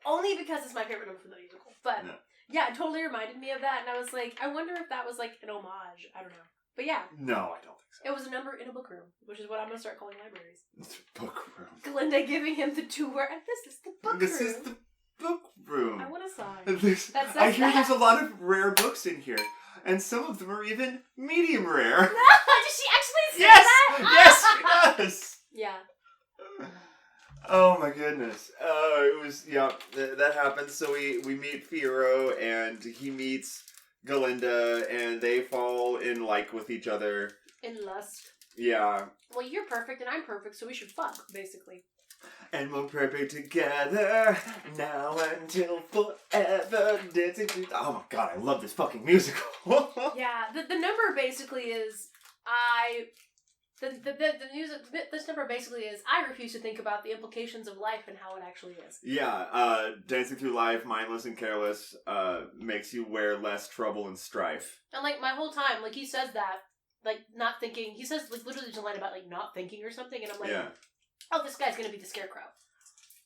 Only because it's my favorite number from the musical. But, yeah, it totally reminded me of that, and I was like, I wonder if that was like an homage. I don't know. But yeah. No, I don't think so. It was a number in a book room, which is what I'm going to start calling libraries. It's a book room. Glinda giving him the tour, and this is the book room. This is the book room. I want a sign. I hear there's a lot of rare books in here, and some of them are even medium rare. No, did she actually say that? Yes, she does. Yeah. Oh my goodness. It was, that happens. So we meet Firo, and he meets Galinda, and they fall in like with each other. In lust. Yeah. Well, you're perfect and I'm perfect, so we should fuck, basically. And we're perfect together, now until forever, dancing through... Oh my god, I love this fucking musical. Yeah, the number basically is, this number basically is, I refuse to think about the implications of life and how it actually is. Yeah, dancing through life, mindless and careless, makes you wear less trouble and strife. And like, my whole time, like, he says that, like, not thinking, he says, like, literally just a line about, like, not thinking or something, and I'm like, oh, this guy's gonna be the Scarecrow.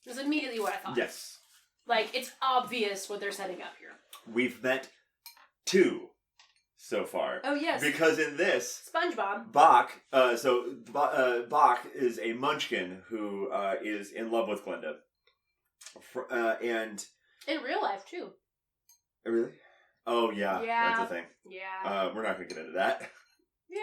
It was immediately what I thought. Yes. Like, it's obvious what they're setting up here. We've met 2 so far. Oh, yes. Because in this... SpongeBob. Bach, Bach is a munchkin who is in love with Glinda. And... In real life, too. Really? Oh, yeah. That's a thing. Yeah. We're not going to get into that. Yeah.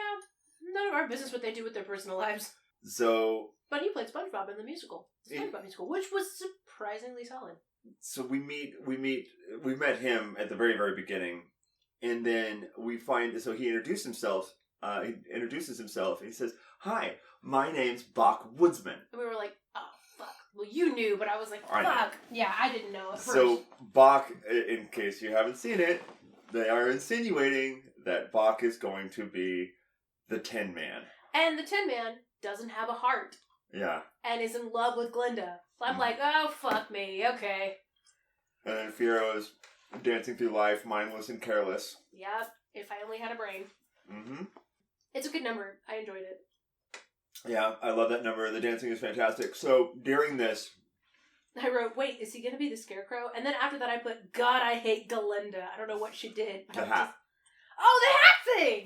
None of our business what they do with their personal lives. So... But he played SpongeBob in the musical. The SpongeBob musical, which was surprisingly solid. So we met him at the very, very beginning, and then we find, so he introduces himself, and he says, "Hi, my name's Bach Woodsman." And we were like, oh, fuck. Well, you knew, but I was like, fuck. Yeah, I didn't know at first. So Bach, in case you haven't seen it, they are insinuating that Bach is going to be the Tin Man. And the Tin Man doesn't have a heart. Yeah. And is in love with Glinda. So I'm like, oh, fuck me. Okay. And then Firo is dancing through life, mindless and careless. Yep. If I only had a brain. Mm-hmm. It's a good number. I enjoyed it. Yeah, I love that number. The dancing is fantastic. So, during this... I wrote, wait, is he going to be the Scarecrow? And then after that I put, God, I hate Galinda. I don't know what she did. The hat. Oh, the hat thing!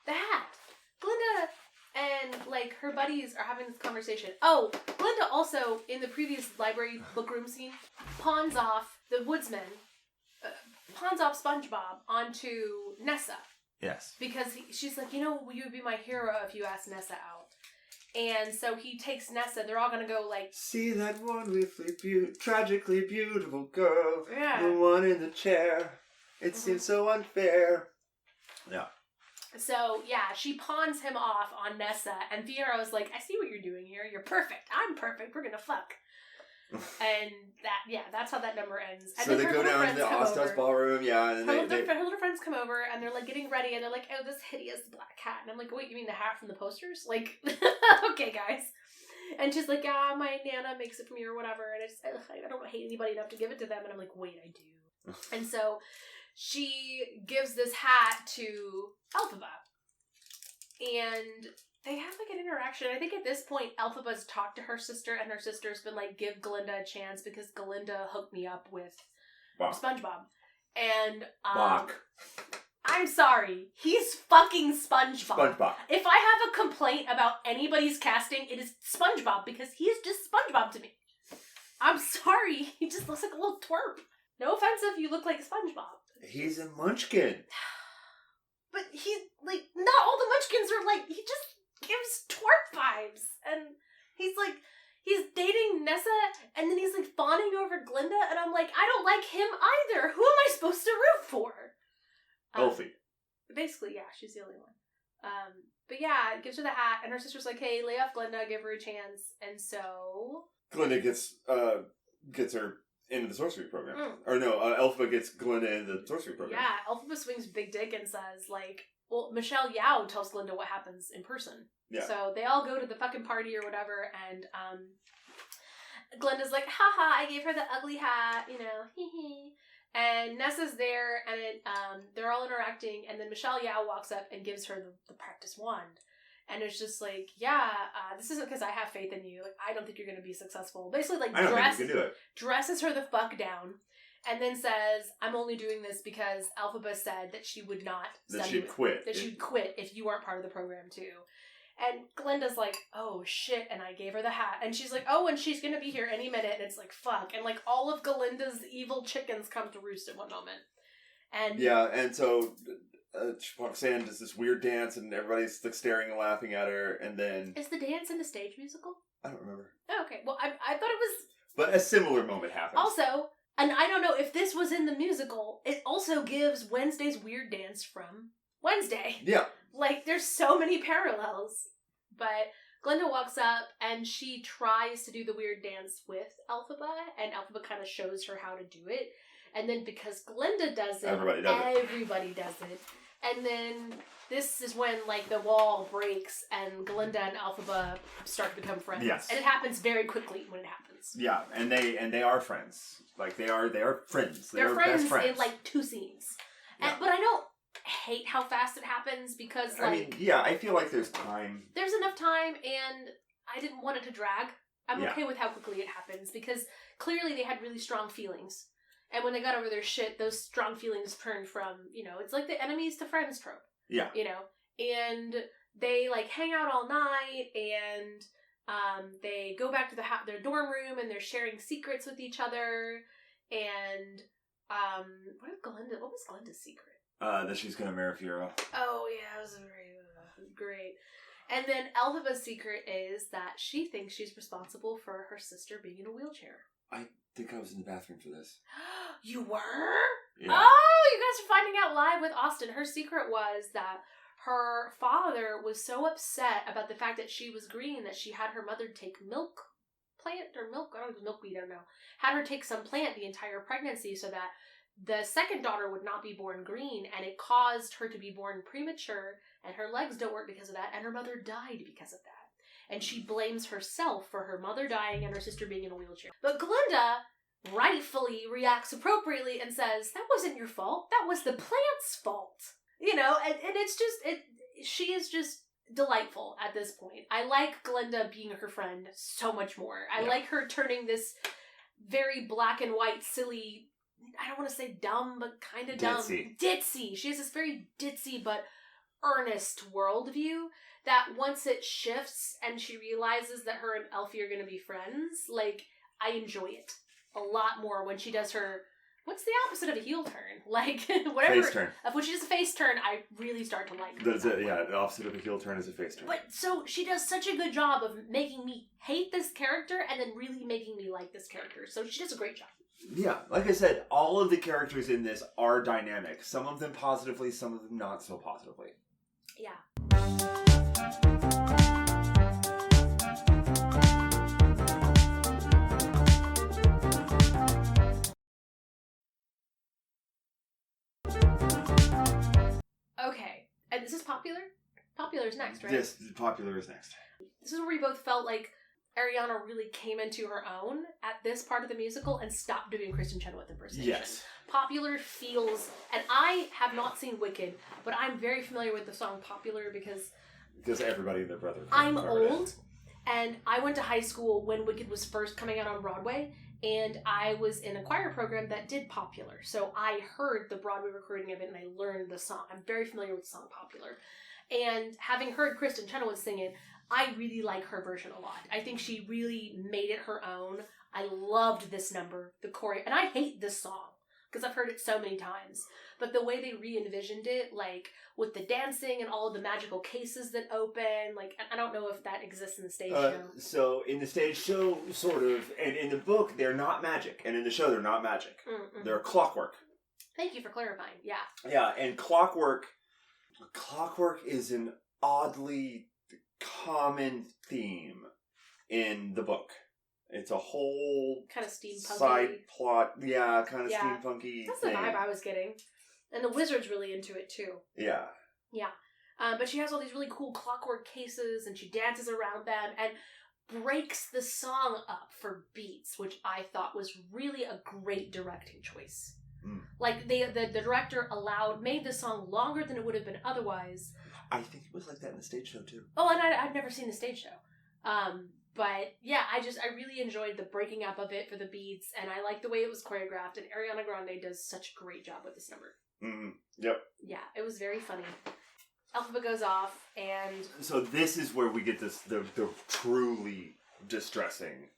The hat. Glinda... And, like, her buddies are having this conversation. Oh, Glinda also, in the previous library book room scene, pawns off the woodsman, pawns off SpongeBob onto Nessa. Yes. Because she's like, you would be my hero if you asked Nessa out. And so he takes Nessa, they're all gonna go, like... See that wonderfully tragically beautiful girl. Yeah. The one in the chair. It seems so unfair. Yeah. So, yeah, she pawns him off on Nessa, and Fiero's like, I see what you're doing here. You're perfect. I'm perfect. We're gonna fuck. And that's how that number ends. And so they go down to the Ostos ballroom, and her little friends come over, and they're, like, getting ready, and they're like, oh, this hideous black hat. And I'm like, wait, you mean the hat from the posters? Like, okay, guys. And she's like, my Nana makes it for me or whatever, and I don't hate anybody enough to give it to them. And I'm like, wait, I do. And so... she gives this hat to Elphaba. And they have like an interaction. I think at this point, Elphaba's talked to her sister, and her sister's been like, give Glinda a chance because Glinda hooked me up with SpongeBob. And I'm sorry, he's fucking SpongeBob. If I have a complaint about anybody's casting, it is SpongeBob, because he is just SpongeBob to me. I'm sorry, he just looks like a little twerp. No offense if you look like SpongeBob. He's a munchkin. But he's, like, not all the munchkins are like, he just gives twerp vibes. And he's like, he's dating Nessa, and then he's like fawning over Glinda, and I'm like, I don't like him either. Who am I supposed to root for? Elfie. Basically, yeah, she's the only one. But yeah, it gives her the hat, and her sister's like, hey, lay off Glinda, give her a chance. And so Glinda gets her into the sorcery program. Or no, Elphaba gets Glinda into the sorcery program. Yeah, Elphaba swings big dick and says, like, well, Michelle Yao tells Glinda what happens in person. Yeah. So they all go to the fucking party or whatever, and Glinda's like, haha, I gave her the ugly hat, you know, hee hee. And Nessa's there, and they're all interacting, and then Michelle Yao walks up and gives her the practice wand. And it's just like, yeah, this isn't because I have faith in you. Like, I don't think you're going to be successful. Basically, like, I don't think you can do it. Dresses her the fuck down, and then says, I'm only doing this because Elphaba said that she would not study. That she'd quit. That she'd quit if you weren't part of the program, too. And Glinda's like, oh, shit, and I gave her the hat. And she's like, oh, and she's going to be here any minute. And it's like, fuck. And, like, all of Glinda's evil chickens come to roost at one moment. And yeah, and so she walks in, does this weird dance, and everybody's like staring and laughing at her, and then... Is the dance in the stage musical? I don't remember. Oh, okay. Well, I thought it was... But a similar moment happens. Also, and I don't know if this was in the musical, it also gives Wednesday's weird dance from Wednesday. Yeah. Like, there's so many parallels. But Glinda walks up, and she tries to do the weird dance with Elphaba, and Elphaba kind of shows her how to do it. And then because Glinda does it, everybody does it. And then this is when, like, the wall breaks, and Glinda and Elphaba start to become friends. Yes. And it happens very quickly when it happens. Yeah, and they are friends. Like, they are friends. They're friends, best friends in, like, 2 scenes. Yeah. But I don't hate how fast it happens because, like... I mean, yeah, I feel like there's time. There's enough time, and I didn't want it to drag. I'm okay with how quickly it happens, because clearly they had really strong feelings. And when they got over their shit, those strong feelings turned from, you know, it's like the enemies to friends trope. Yeah. You know? And they, like, hang out all night, and they go back to their dorm room, and they're sharing secrets with each other. And, what was Glinda's secret? That she's gonna marry Fiora. Oh, yeah, it was very great. And then Elphaba's secret is that she thinks she's responsible for her sister being in a wheelchair. I think I was in the bathroom for this. You were? Yeah. Oh, you guys are finding out live with Austin. Her secret was that her father was so upset about the fact that she was green that she had her mother take milkweed, I don't know. Had her take some plant the entire pregnancy so that the second daughter would not be born green, and it caused her to be born premature, and her legs don't work because of that, and her mother died because of that. And she blames herself for her mother dying and her sister being in a wheelchair. But Glinda rightfully reacts appropriately and says, that wasn't your fault. That was the plant's fault. You know, and it's just, she is just delightful at this point. I like Glinda being her friend so much more. I like her turning this very black and white, silly, I don't want to say dumb, but kind of dumb. Ditzy. She has this very ditzy but earnest worldview that once it shifts and she realizes that her and Elfie are going to be friends, like, I enjoy it a lot more when she does her, what's the opposite of a heel turn? Like, whatever. Face turn. When she does a face turn, I really start to like her. That's it, yeah. The opposite of a heel turn is a face turn. But, so, she does such a good job of making me hate this character and then really making me like this character. So she does a great job. Yeah, like I said, all of the characters in this are dynamic. Some of them positively, some of them not so positively. Yeah. Okay, and this is Popular? Popular is next, right? Yes, Popular is next. This is where we both felt like Ariana really came into her own at this part of the musical and stopped doing Kristen Chenoweth impersonation. Yes. Popular feels, and I have not seen Wicked, but I'm very familiar with the song Popular because Because everybody and their brother. I'm old, and I went to high school when Wicked was first coming out on Broadway, and I was in a choir program that did Popular. So I heard the Broadway recording of it, and I learned the song. I'm very familiar with the song Popular. And having heard Kristen Chenoweth sing it, I really like her version a lot. I think she really made it her own. I loved this number, the choreo, and I hate this song because I've heard it so many times. But the way they re-envisioned it, like with the dancing and all of the magical cases that open, like I don't know if that exists in the stage show. So in the stage show, sort of, and in the book, they're not magic, and in the show, they're not magic. Mm-hmm. They're clockwork. Thank you for clarifying. Yeah. Yeah, and clockwork is an oddly common theme in the book. It's a whole kind of steampunky side plot. Yeah, kind of steampunky. That's the vibe I was getting. And the wizard's really into it too. Yeah. Yeah. But she has all these really cool clockwork cases and she dances around them and breaks the song up for beats, which I thought was really a great directing choice. Mm. Like the director made the song longer than it would have been otherwise. I think it was like that in the stage show too. Oh, and I've never seen the stage show. But yeah, I really enjoyed the breaking up of it for the beats, and I like the way it was choreographed, and Ariana Grande does such a great job with this number. Mm-hmm. Yep. Yeah, it was very funny. Elphaba goes off, and... So this is where we get the truly distressing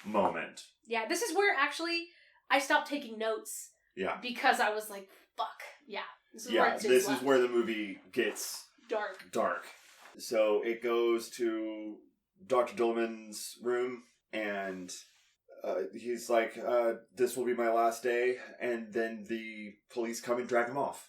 moment. Yeah, this is where actually I stopped taking notes. Yeah. Because I was like, fuck. Yeah. This is where the movie gets... Dark. So it goes to Dr. Dillman's room, and he's like, this will be my last day, and then the police come and drag him off.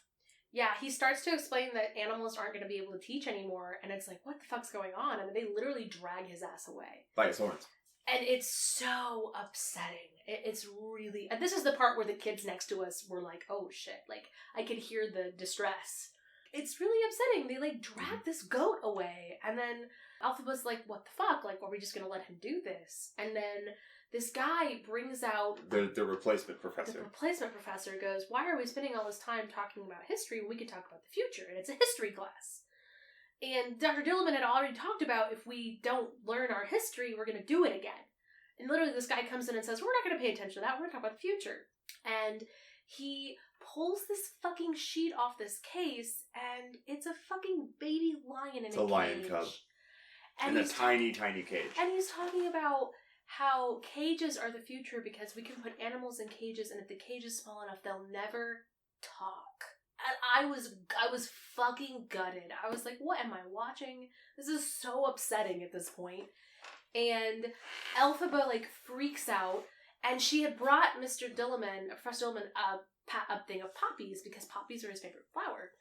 Yeah, he starts to explain that animals aren't going to be able to teach anymore, and it's like, what the fuck's going on? And they literally drag his ass away. By his horns. And it's so upsetting. It's really... And this is the part where the kids next to us were like, oh shit. Like, I could hear the distress. It's really upsetting. They, like, drag this goat away. And then Elphaba's like, what the fuck? Like, are we just going to let him do this? And then this guy brings out... The replacement professor. The replacement professor goes, why are we spending all this time talking about history when we could talk about the future? And it's a history class. And Dr. Dillman had already talked about if we don't learn our history, we're going to do it again. And literally this guy comes in and says, we're not going to pay attention to that. We're going to talk about the future. And he pulls this fucking sheet off this case, and it's a fucking baby lion in a cage. It's a lion cub. In a tiny, tiny cage. And he's talking about how cages are the future because we can put animals in cages, and if the cage is small enough, they'll never talk. And I was fucking gutted. I was like, what am I watching? This is so upsetting at this point. And Elphaba, like, freaks out, and she had brought Professor Dillman, a thing of poppies, because poppies are his favorite flower.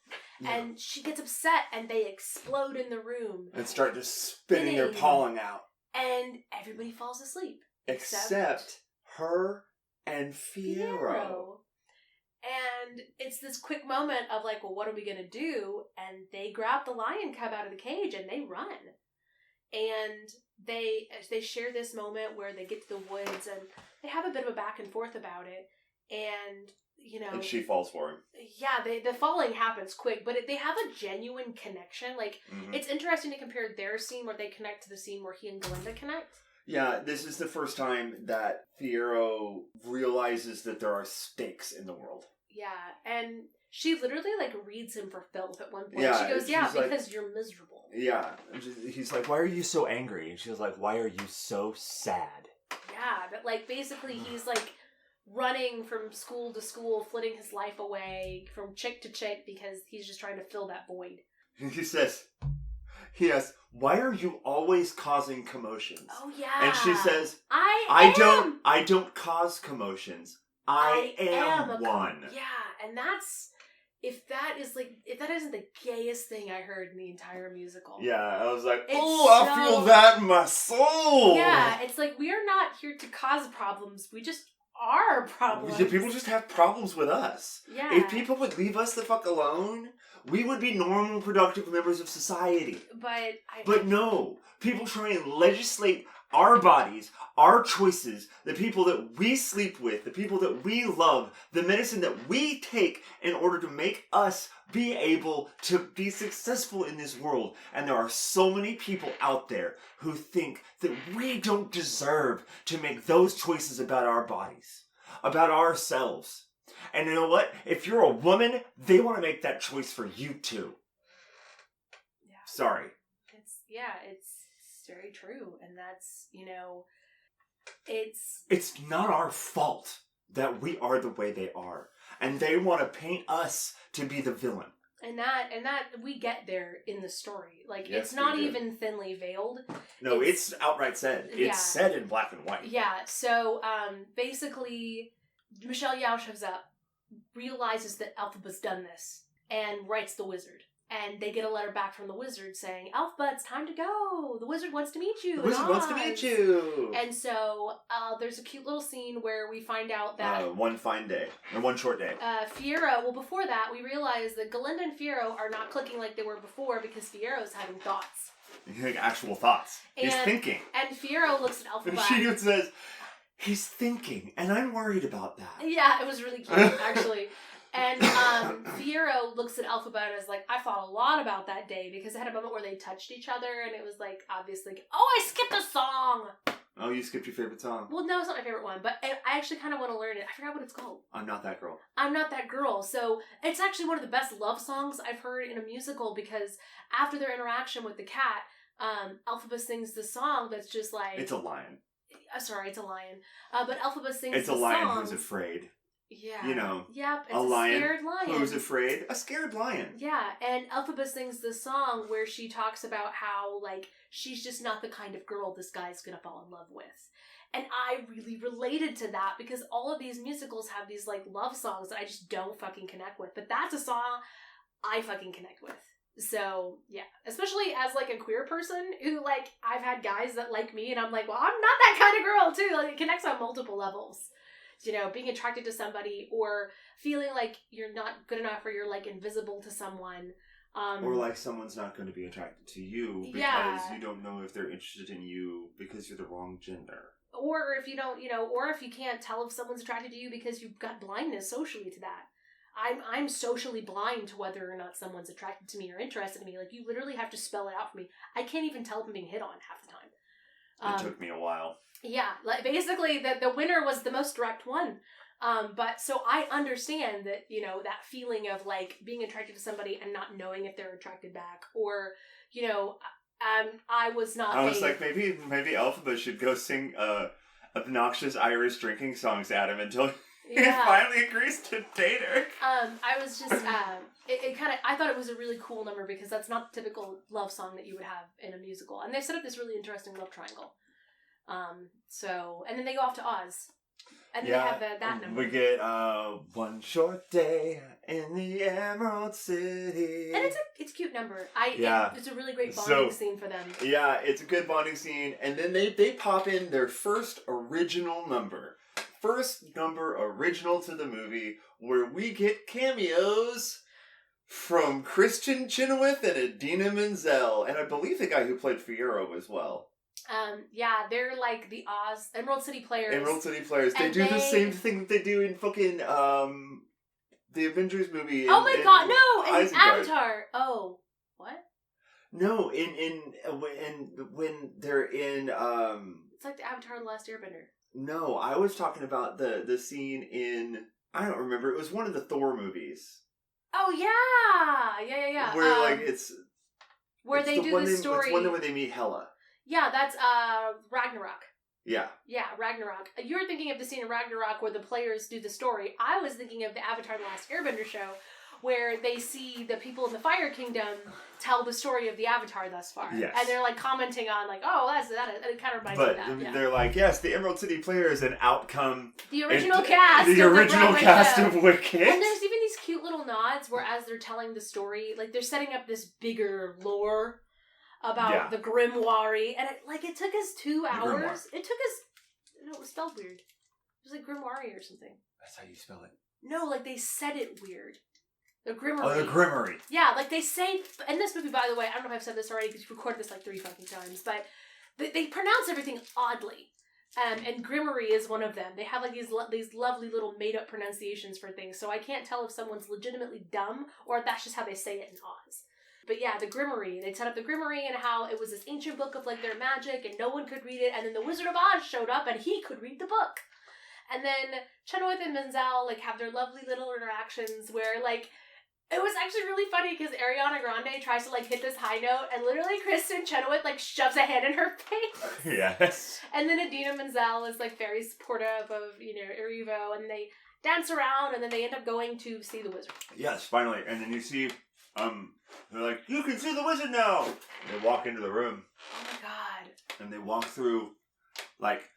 Yeah. And she gets upset, and they explode in the room. And start just spitting their pollen out. And everybody falls asleep. Except her and Fiyero. And it's this quick moment of like, well, what are we going to do? And they grab the lion cub out of the cage and they run. And they share this moment where they get to the woods and they have a bit of a back and forth about it. And, you know... And she falls for him. Yeah, the falling happens quick, but they have a genuine connection. Like, It's interesting to compare their scene where they connect to the scene where he and Glinda connect. Yeah, this is the first time that Fiyero realizes that there are stakes in the world. Yeah, and she literally, like, reads him for filth at one point. Yeah, she goes, yeah, because you're miserable. Yeah. He's like, why are you so angry? And she's like, why are you so sad? Yeah, but, like, basically he's, like, running from school to school, flitting his life away from chick to chick because he's just trying to fill that void. He says, why are you always causing commotions? Oh, yeah. And she says, I don't cause commotions. I am one. Yeah, and that's, if that isn't the gayest thing I heard in the entire musical. Yeah, I was like, I feel that in my soul. Yeah, it's like, we are not here to cause problems. We just are problems. People just have problems with us. Yeah. If people would leave us the fuck alone, we would be normal, productive members of society. But no. People try and legislate our bodies, our choices, the people that we sleep with, the people that we love, the medicine that we take in order to make us be able to be successful in this world. And there are so many people out there who think that we don't deserve to make those choices about our bodies, about ourselves. And you know what? If you're a woman, they want to make that choice for you too. Yeah. Sorry. It's very true. And that's, it's not our fault that we are the way they are. And they want to paint us to be the villain. And that we get there in the story. Like, yes, it's not even thinly veiled. No, it's outright said. It's said in black and white. Yeah, so basically, Michelle Yeoh shows up, realizes that Elphaba's done this, and writes the wizard. And they get a letter back from the wizard saying, Elphaba, it's time to go. The wizard wants to meet you. The wizard wants to meet you. And so there's a cute little scene where we find out that... one fine day. Or one short day. Before that, we realize that Galinda and Fiyero are not clicking like they were before because Fiero's having thoughts. Actual thoughts. He's thinking. And Fiyero looks at Elphaba. She says, he's thinking, and I'm worried about that. Yeah, it was really cute, actually. And Fiyero looks at Elphaba and is like, I thought a lot about that day because they had a moment where they touched each other and it was like, obviously, oh, I skipped a song! Oh, you skipped your favorite song? Well, no, it's not my favorite one, but I actually kind of want to learn it. I forgot what it's called. I'm Not That Girl. I'm Not That Girl. So it's actually one of the best love songs I've heard in a musical because after their interaction with the cat, Elphaba sings the song that's just like... It's a lion. Sorry, it's a lion. But Elphaba sings It's a lion who's afraid. Yeah. Yep, it's a scared lion. Who's afraid? A scared lion. Yeah, and Elphaba sings the song where she talks about how, like, she's just not the kind of girl this guy's gonna fall in love with. And I really related to that because all of these musicals have these, like, love songs that I just don't fucking connect with. But that's a song I fucking connect with. So, yeah. Especially as, like, a queer person who, like, I've had guys that like me and I'm like, well, I'm not that kind of girl, too. Like, it connects on multiple levels. Being attracted to somebody or feeling like you're not good enough or you're, like, invisible to someone. Or like someone's not going to be attracted to you because you don't know if they're interested in you because you're the wrong gender. Or if you don't, or if you can't tell if someone's attracted to you because you've got blindness socially to that. I'm socially blind to whether or not someone's attracted to me or interested in me. Like, you literally have to spell it out for me. I can't even tell if I'm being hit on half the time. It took me a while. Yeah, like basically the winner was the most direct one. But so I understand that, that feeling of like being attracted to somebody and not knowing if they're attracted back or, I was not. I was like, maybe Elphaba should go sing obnoxious Irish drinking songs at him until he finally agrees to date her. I was just, it kind of, I thought it was a really cool number because that's not the typical love song that you would have in a musical. And they set up this really interesting love triangle. And then they go off to Oz. And then they have that number. We get One Short Day in the Emerald City. And it's a cute number. It's a really great bonding scene for them. Yeah, it's a good bonding scene. And then they pop in their first original number. First number original to the movie where we get cameos from Christian Chenoweth and Idina Menzel. And I believe the guy who played Fiyero as well. They're like the Emerald City Players. They do the same thing that they do in fucking the Avengers movie. Oh my god, no! In Avatar. Oh, what? No, when they're in It's like the Avatar: The Last Airbender. No, I was talking about the scene in, I don't remember. It was one of the Thor movies. Oh yeah. Where where they do the story. It's one where they meet Hela. Yeah, that's Ragnarok. Yeah. Yeah, Ragnarok. You were thinking of the scene in Ragnarok where the players do the story. I was thinking of the Avatar: The Last Airbender show where they see the people in the Fire Kingdom tell the story of the Avatar thus far. Yes. And they're like commenting on like, oh, that's that. It kind of reminds me of that. But they're like, yes, the Emerald City Players and out come the original cast. The original cast of Wicked. And there's even these cute little nods where as they're telling the story, like they're setting up this bigger lore about the Grimoire, and it took us 2 hours. It took us. No, it was spelled weird. It was like Grimoire or something. That's how you spell it. No, like they said it weird. The Grimoire. Oh, the Grimoire. Yeah, like they say in this movie. By the way, I don't know if I've said this already because you've recorded this like 3 fucking times, but they pronounce everything oddly. And Grimmery is one of them. They have like these lovely little made-up pronunciations for things, so I can't tell if someone's legitimately dumb or if that's just how they say it in Oz. But yeah, the Grimmery. They set up the Grimmery and how it was this ancient book of like their magic and no one could read it, and then the Wizard of Oz showed up and he could read the book. And then Chenoweth and Menzel like have their lovely little interactions where like it was actually really funny because Ariana Grande tries to like hit this high note and literally Kristen Chenoweth like shoves a hand in her face. Yes. And then Idina Menzel is like very supportive of, Erivo, and they dance around and then they end up going to see the wizard. Yes, finally. And then you see, they're like, you can see the wizard now! And they walk into the room. Oh my god. And they walk through, like,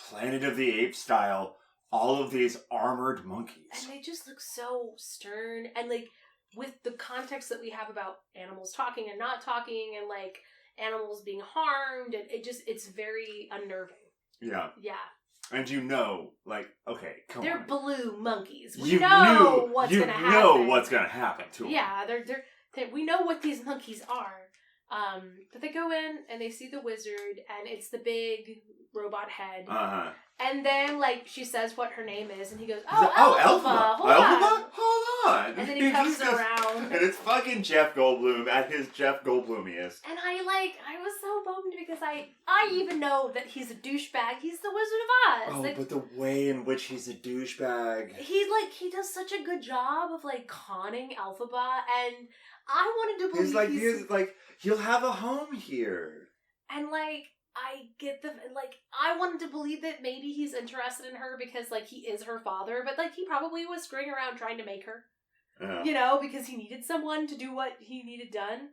Planet of the Apes style, all of these armored monkeys. And they just look so stern and like, with the context that we have about animals talking and not talking and like animals being harmed, and it's very unnerving. Yeah. Yeah. And like, okay, come on. They're blue monkeys. We You know what's gonna happen. You know what's gonna happen to them. Yeah, we know what these monkeys are. But they go in and they see the wizard, and it's the big robot head. Uh-huh. And then, like, she says what her name is, and he goes, Elphaba! Hold on! And then he comes around. And it's fucking Jeff Goldblum at his Jeff Goldblumiest. And I was so bummed because I even know that he's a douchebag. He's the Wizard of Oz. Oh, but the way in which he's a douchebag. He does such a good job of, like, conning Elphaba, and I wanted to believe he's like, you'll have a home here. And, like, I get I wanted to believe that maybe he's interested in her because, like, he is her father, but, like, he probably was screwing around trying to make her. Yeah. Because he needed someone to do what he needed done.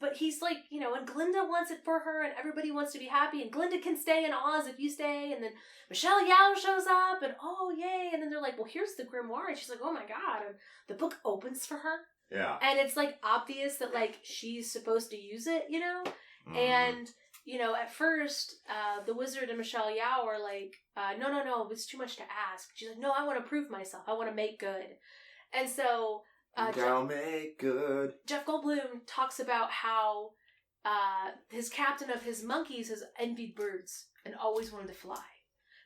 But he's like, and Glinda wants it for her, and everybody wants to be happy, and Glinda can stay in Oz if you stay, and then Michelle Yeoh shows up, and oh, yay, and then they're like, well, here's the grimoire, and she's like, oh my god, and the book opens for her. Yeah. And it's, like, obvious that, like, she's supposed to use it, and... at first, the wizard and Michelle Yeoh are like, no, it's too much to ask. She's like, no, I want to prove myself. I want to make good. And so... I'll make good. Jeff Goldblum talks about how his captain of his monkeys has envied birds and always wanted to fly.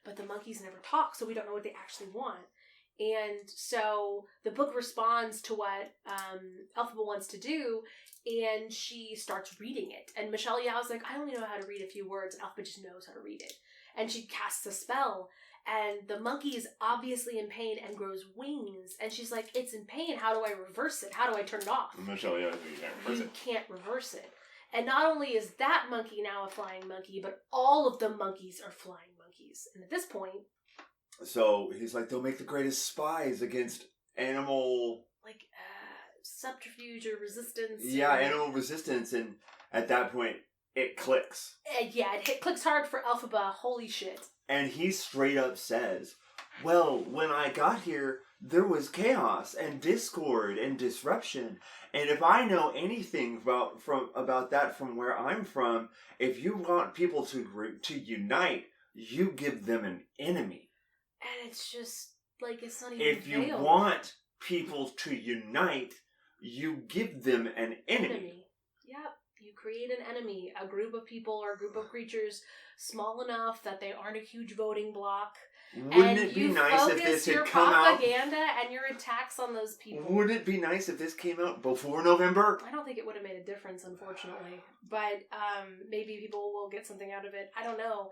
But the monkeys never talk, so we don't know what they actually want. And so the book responds to what Elphaba wants to do, and she starts reading it. And Michelle Yeoh's like, I only know how to read a few words, and Elphaba just knows how to read it. And she casts a spell, and the monkey is obviously in pain and grows wings. And she's like, it's in pain, how do I reverse it? How do I turn it off? Michelle Yeoh, you can't reverse it. And not only is that monkey now a flying monkey, but all of the monkeys are flying monkeys. And at this point... So he's like, they'll make the greatest spies against animal... Like, subterfuge or resistance. Yeah, animal resistance. And at that point, it clicks. It clicks hard for Elphaba. Holy shit. And he straight up says, well, when I got here, there was chaos and discord and disruption. And if I know anything about that from where I'm from, if you want people to unite, you give them an enemy. And it's just, like, it's not even If you veiled. want people to unite, you give them an enemy. Yep. You create an enemy, a group of people or a group of creatures small enough that they aren't a huge voting bloc. Wouldn't it be nice if this had come out? Your propaganda and your attacks on those people. Wouldn't it be nice if this came out before November? I don't think it would have made a difference, unfortunately. But maybe people will get something out of it. I don't know.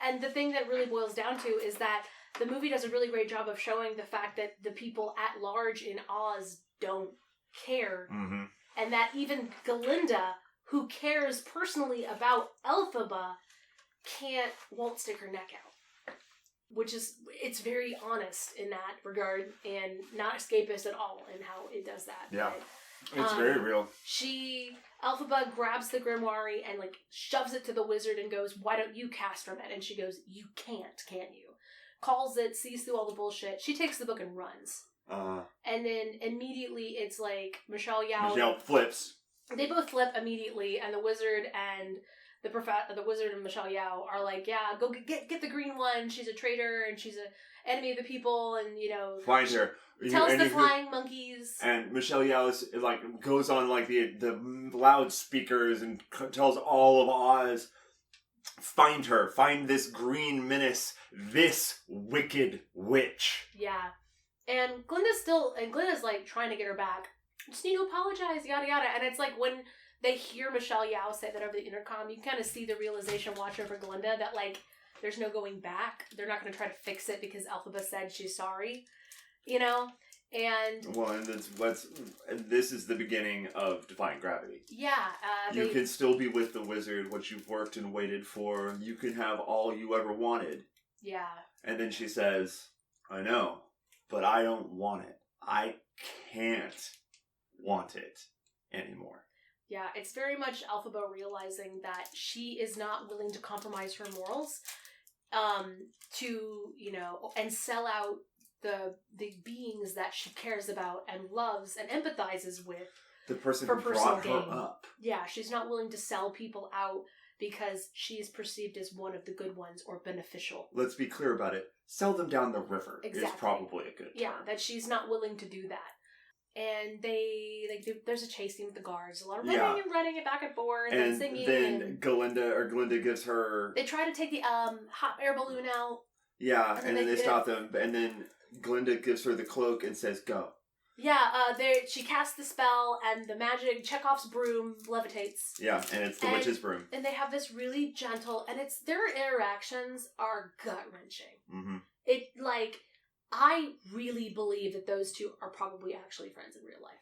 And the thing that really boils down to is that the movie does a really great job of showing the fact that the people at large in Oz don't care. Mm-hmm. And that even Galinda, who cares personally about Elphaba, won't stick her neck out. Which is, it's very honest in that regard and not escapist at all in how it does that. Yeah. But, it's very real. Elphaba grabs the grimoire and, like, shoves it to the wizard and goes, why don't you cast from it? And she goes, you can't you? Calls it, sees through all the bullshit. She takes the book and runs. And then immediately it's like Michelle Yeoh flips. They both flip immediately, and the wizard and the wizard and Michelle Yeoh are like, yeah, go get the green one. She's a traitor and she's an enemy of the people, and find her. Tells the flying monkeys. And Michelle Yeoh goes on like the loudspeakers and tells all of Oz, find her. Find this green menace. This wicked witch. Yeah. And Glinda's like trying to get her back. Just need to apologize, yada yada. And it's like when they hear Michelle Yeoh say that over the intercom, you kind of see the realization wash over Glinda that like there's no going back. They're not going to try to fix it because Elphaba said she's sorry, you know. And well, and this is the beginning of Defying Gravity. Yeah, you can still be with the wizard, what you've worked and waited for. You can have all you ever wanted. Yeah. And then she says, "I know, but I don't want it. I can't want it anymore." Yeah, it's very much Elphaba realizing that she is not willing to compromise her morals, to, you know, and sell out the beings that she cares about and loves and empathizes with. The person for who personal brought gain. her up. Yeah, she's not willing to sell people out because she is perceived as one of the good ones or beneficial. Let's be clear about it. Sell them down the river is probably a good term. Yeah, that she's not willing to do that. And there's a chase scene with the guards. A lot of running and back and forth and singing. Then Glinda gives her... They try to take the hot air balloon out. Yeah, and then they stop them. And then Glinda gives her the cloak and says, "Go." Yeah, she casts the spell and the magic Chekhov's broom levitates. Yeah, and it's the witch's broom. And they have this really gentle, and their interactions are gut-wrenching. Mm-hmm. I really believe that those two are probably actually friends in real life.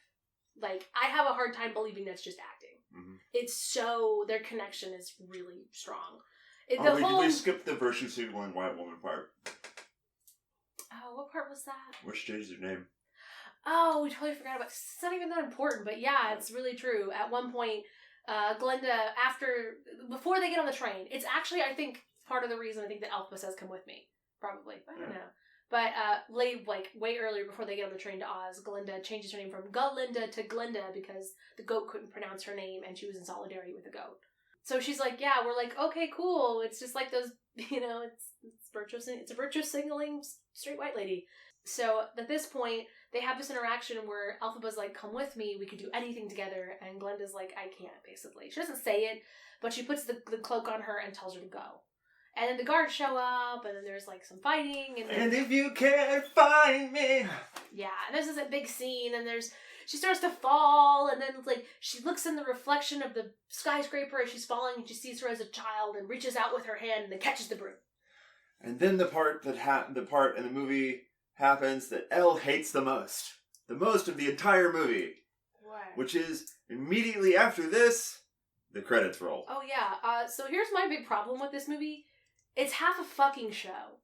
Like, I have a hard time believing that's just acting. Mm-hmm. Their connection is really strong. We skipped the virtue signaling white woman part. Oh, what part was that? Where she changed her name. Oh, we totally forgot about it. It's not even that important, but yeah, it's really true. At one point, Glinda, before they get on the train, it's actually, I think, part of the reason I think that Elphaba says, "Come with me." Probably. I don't know. But way earlier, before they get on the train to Oz, Glinda changes her name from Galinda to Glinda because the goat couldn't pronounce her name and she was in solidarity with the goat. So she's like, yeah, we're like, okay, cool. It's just like those, you know, it's a virtue signaling straight white lady. So at this point, they have this interaction where Elphaba's like, "Come with me, we could do anything together," and Glinda's like, "I can't," basically. She doesn't say it, but she puts the cloak on her and tells her to go. And then the guards show up, and then there's like some fighting, and if you can't find me. Yeah, and this is a big scene, and she starts to fall, and then like she looks in the reflection of the skyscraper as she's falling, and she sees her as a child, and reaches out with her hand and then catches the broom. And then the part in the movie happens that Elle hates the most of the entire movie. What? Which is immediately after this, the credits roll. Oh yeah. So here's my big problem with this movie. It's half a fucking show.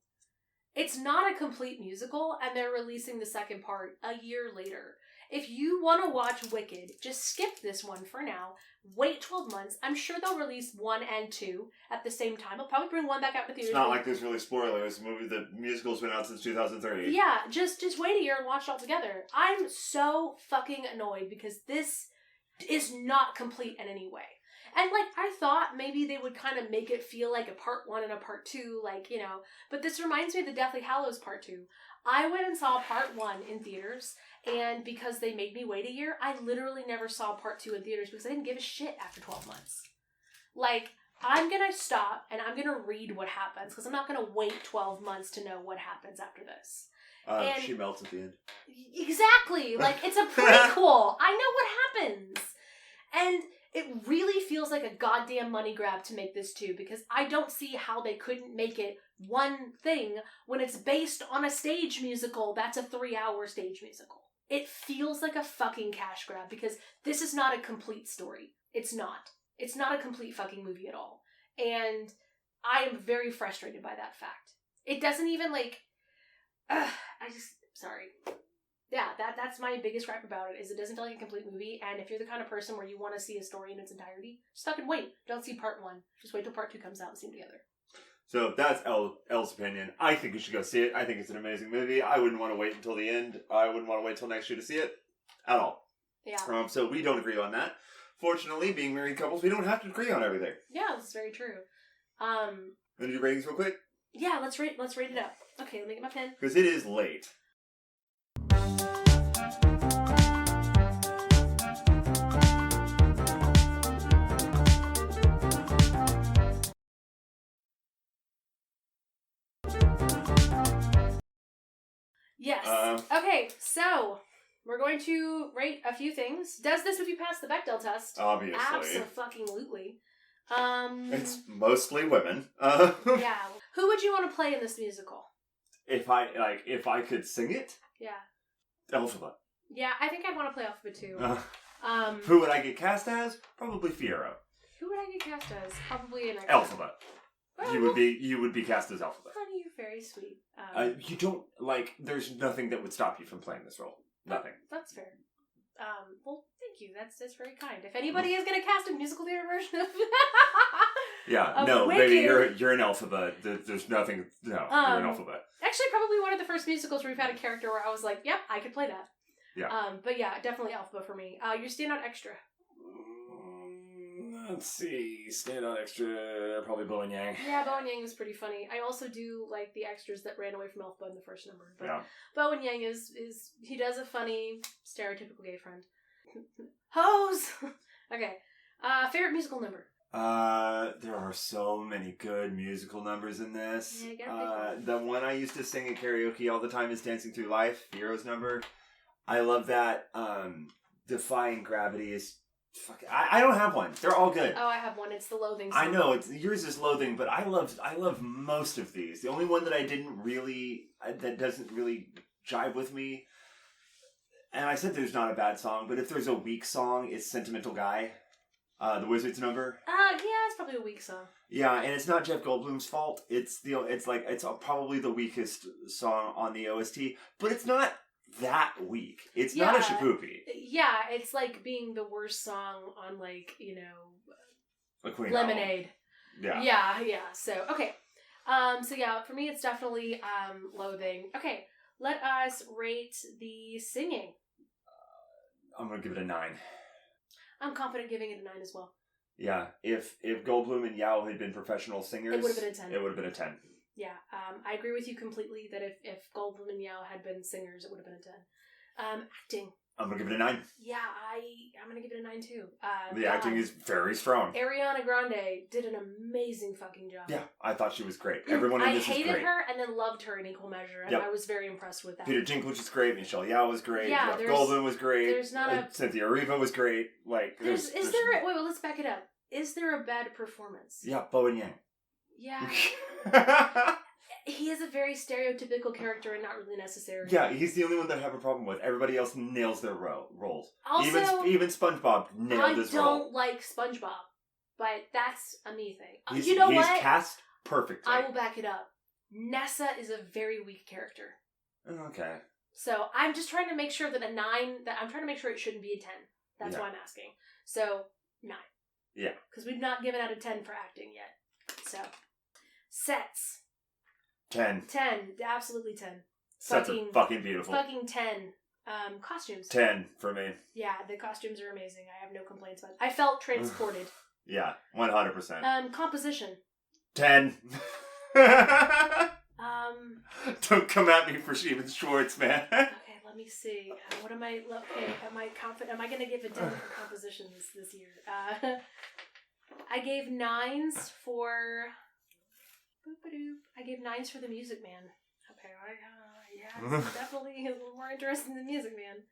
It's not a complete musical, and they're releasing the second part a year later. If you want to watch Wicked, just skip this one for now. Wait 12 months. I'm sure they'll release 1 and 2 at the same time. They'll probably bring 1 back out to theaters. It's not like there's really spoilers. The musical's been out since 2003. Yeah, just wait a year and watch it all together. I'm so fucking annoyed because this is not complete in any way. And, like, I thought maybe they would kind of make it feel like a part 1 and a part 2, like, you know. But this reminds me of the Deathly Hallows part 2. I went and saw part 1 in theaters, and because they made me wait a year, I literally never saw part 2 in theaters because I didn't give a shit after 12 months. Like, I'm gonna stop, and I'm gonna read what happens, because I'm not gonna wait 12 months to know what happens after this. She melts at the end. Exactly! Like, it's a prequel! I know what happens! And it really feels like a goddamn money grab to make this too, because I don't see how they couldn't make it one thing when it's based on a stage musical that's a 3-hour stage musical. It feels like a fucking cash grab because this is not a complete story. It's not. It's not a complete fucking movie at all. And I am very frustrated by that fact. It doesn't even sorry. Yeah, that's my biggest gripe about it, is it doesn't feel like a complete movie, and if you're the kind of person where you want to see a story in its entirety, just fucking wait. Don't see part 1. Just wait till part 2 comes out and see them together. So that's Elle's opinion. I think you should go see it. I think it's an amazing movie. I wouldn't want to wait until the end. I wouldn't want to wait till next year to see it at all. Yeah. So we don't agree on that. Fortunately, being married couples, we don't have to agree on everything. Yeah, this is very true. Want to do ratings real quick? Yeah, let's rate it up. Okay, let me get my pen. Because it is late. Yes. Okay, so we're going to rate a few things. Does this if you pass the Bechdel test? Obviously. Absolutely. It's mostly women. Yeah. Who would you want to play in this musical? If I could sing it? Yeah. Elphaba. Yeah, I think I'd want to play Elphaba too. Who would I get cast as? Probably Fiero. Who would I get cast as? Probably an Elphaba. You would be cast as Elphaba. Honey, you're very sweet. You don't there's nothing that would stop you from playing this role. Nothing. That's fair. Well, thank you. That's very kind. If anybody is going to cast a musical theater version of Wicked, baby, you're an Elphaba. There's nothing. No, you're an Elphaba. Actually, probably one of the first musicals where we've had a character where I was like, "Yep, I could play that." Yeah. But yeah, definitely Elphaba for me. Your standout extra. Let's see. Standout extra, probably Bo and Yang. Yeah, Bo and Yang is pretty funny. I also do like the extras that ran away from Elphaba in the first number. But yeah. Bo and Yang is he does a funny, stereotypical gay friend. Hose! Okay. Favorite musical number? There are so many good musical numbers in this. Yeah, you gotta pick one. The one I used to sing at karaoke all the time is Dancing Through Life, Hero's number. I love that. Defying Gravity is... I don't have one. They're all good. Oh, I have one. It's the Loathing song. I know yours is Loathing, but I love most of these. The only one that that doesn't really jive with me, and I said there's not a bad song, but if there's a weak song, it's Sentimental Guy, the Wizard's number. Yeah, it's probably a weak song. Yeah, and it's not Jeff Goldblum's fault. It's probably the weakest song on the OST, but it's not that weak. It's not a shapoopy. Yeah, it's like being the worst song on a Queen Lemonade. Album. Yeah. So okay. So yeah, for me it's definitely Loathing. Okay, let us rate the singing. I'm gonna give it a 9. I'm confident giving it a 9 as well. Yeah, if Goldblum and Yao had been professional singers, it would have been a 10. It would have been a 10. Yeah, I agree with you completely that if Goldblum and Yao had been singers, it would have been a 10. Acting. I'm going to give it a 9. Yeah, I'm going to give it a 9 too. The acting is very strong. Ariana Grande did an amazing fucking job. Yeah, I thought she was great. Everyone in this is great. I hated her and then loved her in equal measure, and I was very impressed with that. Peter Dinklage is great. Michelle Yeoh was great. Yeah, Jeff Goldblum was great. There's not Cynthia Erivo was great. Wait, let's back it up. Is there a bad performance? Yeah, Bo and Yang. Yeah. He is a very stereotypical character and not really necessary. Yeah, he's the only one that I have a problem with. Everybody else nails their roles. Also, even SpongeBob nailed his role. I don't like SpongeBob, but that's a me thing. He's cast perfectly. I will back it up. Nessa is a very weak character. Okay. So I'm just trying to make sure that I'm trying to make sure it shouldn't be a 10. That's why I'm asking. So 9. Yeah. Because we've not given out a 10 for acting yet. So sets. 10. 10. Absolutely 10. Sets are fucking beautiful. Fucking 10. Costumes. 10 for me. Yeah, the costumes are amazing. I have no complaints about it. I felt transported. Yeah, 100%. Composition. 10. Don't come at me for Steven Schwartz, man. Okay, let me see. What am I... Okay, am I confident? Am I going to give a 10 for composition this year? I gave 9s for... I gave 9s for the Music Man. Okay, it's definitely a little more interesting than Music Man.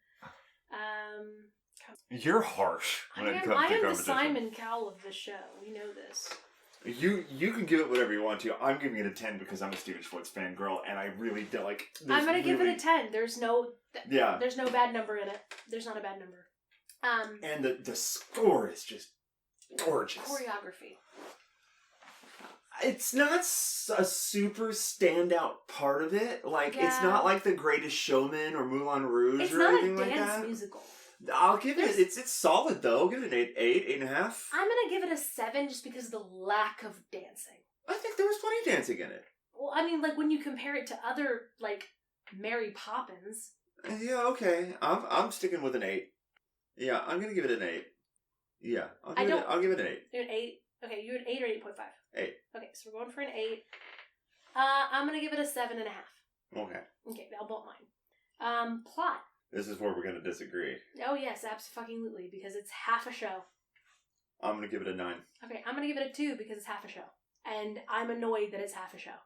You're harsh when it comes to I am the composition. Simon Cowell of this show. We know this. You can give it whatever you want to. I'm giving it a 10 because I'm a Steven Schwartz fangirl, and I really don't like... I'm going to give it a 10. There's no bad number in it. There's not a bad number. And the score is just gorgeous. Choreography. It's not a super standout part of it. It's not like The Greatest Showman or Moulin Rouge or anything like that. It's not a dance musical. I'll give it... It's solid, though. I'll give it an 8.5. I'm going to give it a 7 just because of the lack of dancing. I think there was plenty of dancing in it. Well, I mean, when you compare it to other, Mary Poppins. Yeah, okay. I'm sticking with an 8. Yeah, I'm going to give it an 8. Yeah, I'll give it an 8. You're an 8? Okay, you're an 8 or 8.5? 8. Okay, so we're going for an 8. I'm going to give it a 7.5. Okay. Okay, I'll bump mine. Plot. This is where we're going to disagree. Oh, yes, absolutely, because it's half a show. I'm going to give it a 9. Okay, I'm going to give it a 2 because it's half a show. And I'm annoyed that it's half a show.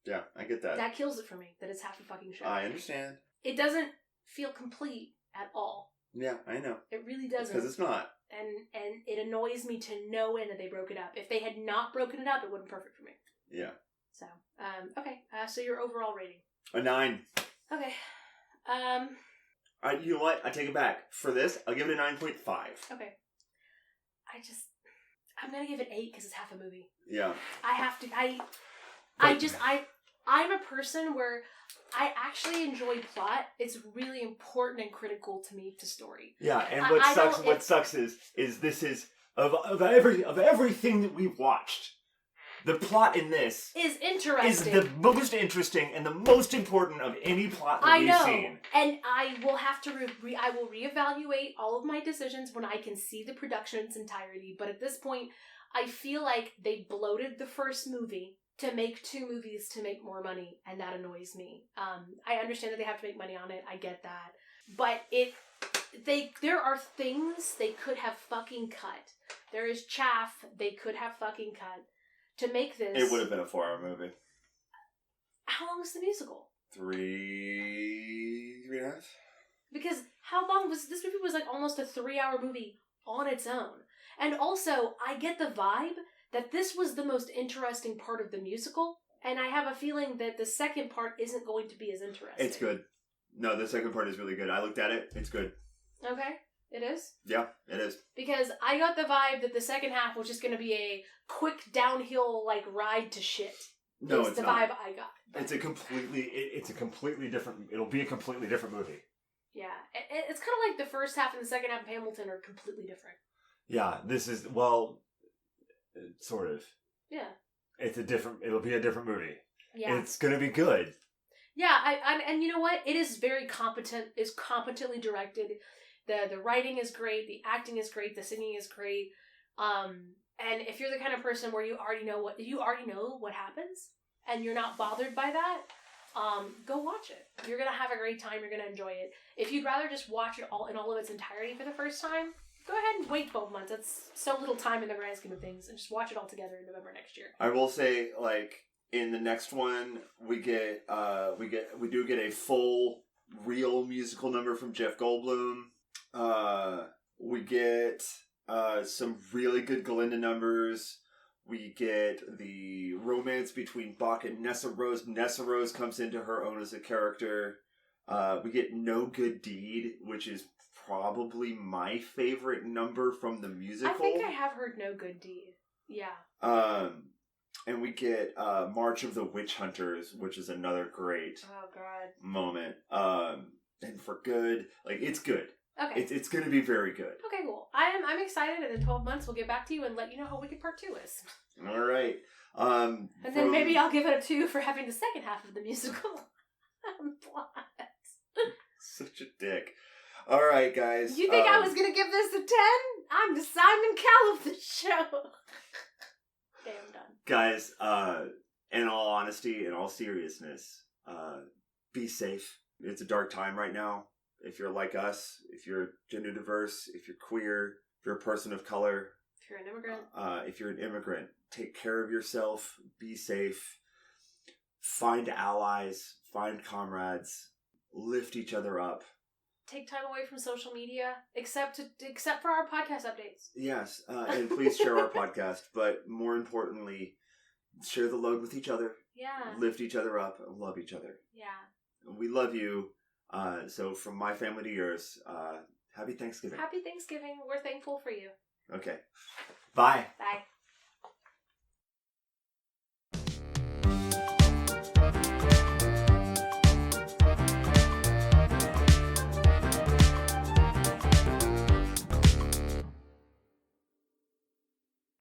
Yeah, I get that. That kills it for me, that it's half a fucking show. I understand. it doesn't feel complete at all. Yeah, I know. It really doesn't. Because it's not. And it annoys me to no end that they broke it up. If they had not broken it up, it wouldn't be perfect for me. Yeah. So, okay. So your overall rating? A 9. Okay. You know what? I take it back. For this, I'll give it a 9.5. Okay. I'm gonna give it 8 because it's half a movie. Yeah. I have to. I'm a person where I actually enjoy plot. It's really important and critical to me to story. Yeah, and what sucks is this is of everything that we've watched, the plot in this is interesting. Is the most interesting and the most important of any plot that we've seen. And I will have to I will reevaluate all of my decisions when I can see the production in its entirety. But at this point, I feel like they bloated the first movie to make 2 movies to make more money, and that annoys me. I understand that they have to make money on it. I get that. But there are things they could have fucking cut. There is chaff they could have fucking cut to make this. It would have been a 4-hour movie. How long is the musical? 3.5. Because how long was this movie? Was like almost a 3-hour movie on its own. And also, I get the vibe that this was the most interesting part of the musical, and I have a feeling that the second part isn't going to be as interesting. It's good. No, the second part is really good. I looked at it. It's good. Okay. It is? Yeah, it is. Because I got the vibe that the second half was just going to be a quick downhill, ride to shit. No, it's the not. vibe I got. It's a completely different... It'll be a completely different movie. Yeah. It's kind of like the first half and the second half of Hamilton are completely different. Yeah, this is... sort of. Yeah. It'll be a different movie. Yeah. It's gonna be good. Yeah, and you know what? It is very competent, is competently directed. The writing is great, the acting is great, the singing is great. And if you're the kind of person where you already know what happens, and you're not bothered by that, go watch it. You're gonna have a great time, you're gonna enjoy it. If you'd rather just watch it all in all of its entirety for the first time, go ahead and wait 12 months. That's so little time in the grand scheme of things, and just watch it all together in November next year. I will say, in the next one, we do get a full, real musical number from Jeff Goldblum. We get some really good Glinda numbers. We get the romance between Bach and Nessa Rose. Nessa Rose comes into her own as a character. We get No Good Deed, which is probably my favorite number from the musical. I think I have heard No Good Deed. Yeah. And we get March of the Witch Hunters, which is another great moment. And for good, it's good. Okay. It's going to be very good. Okay, cool. I'm excited, and in 12 months we'll get back to you and let you know how Wicked Part 2 is. All right. And then maybe I'll give it a 2 for having the second half of the musical plot. Such a dick. All right, guys. You think I was going to give this a 10? I'm the Simon Cowell of the show. Okay, I'm done. Guys, in all honesty, in all seriousness, be safe. It's a dark time right now. If you're like us, if you're gender diverse, if you're queer, if you're a person of color. If you're an immigrant. If you're an immigrant, take care of yourself. Be safe. Find allies. Find comrades. Lift each other up. Take time away from social media, except for our podcast updates. Yes, and please share our podcast. But more importantly, share the load with each other. Yeah. Lift each other up and love each other. Yeah. We love you. So from my family to yours, happy Thanksgiving. Happy Thanksgiving. We're thankful for you. Okay. Bye. Bye.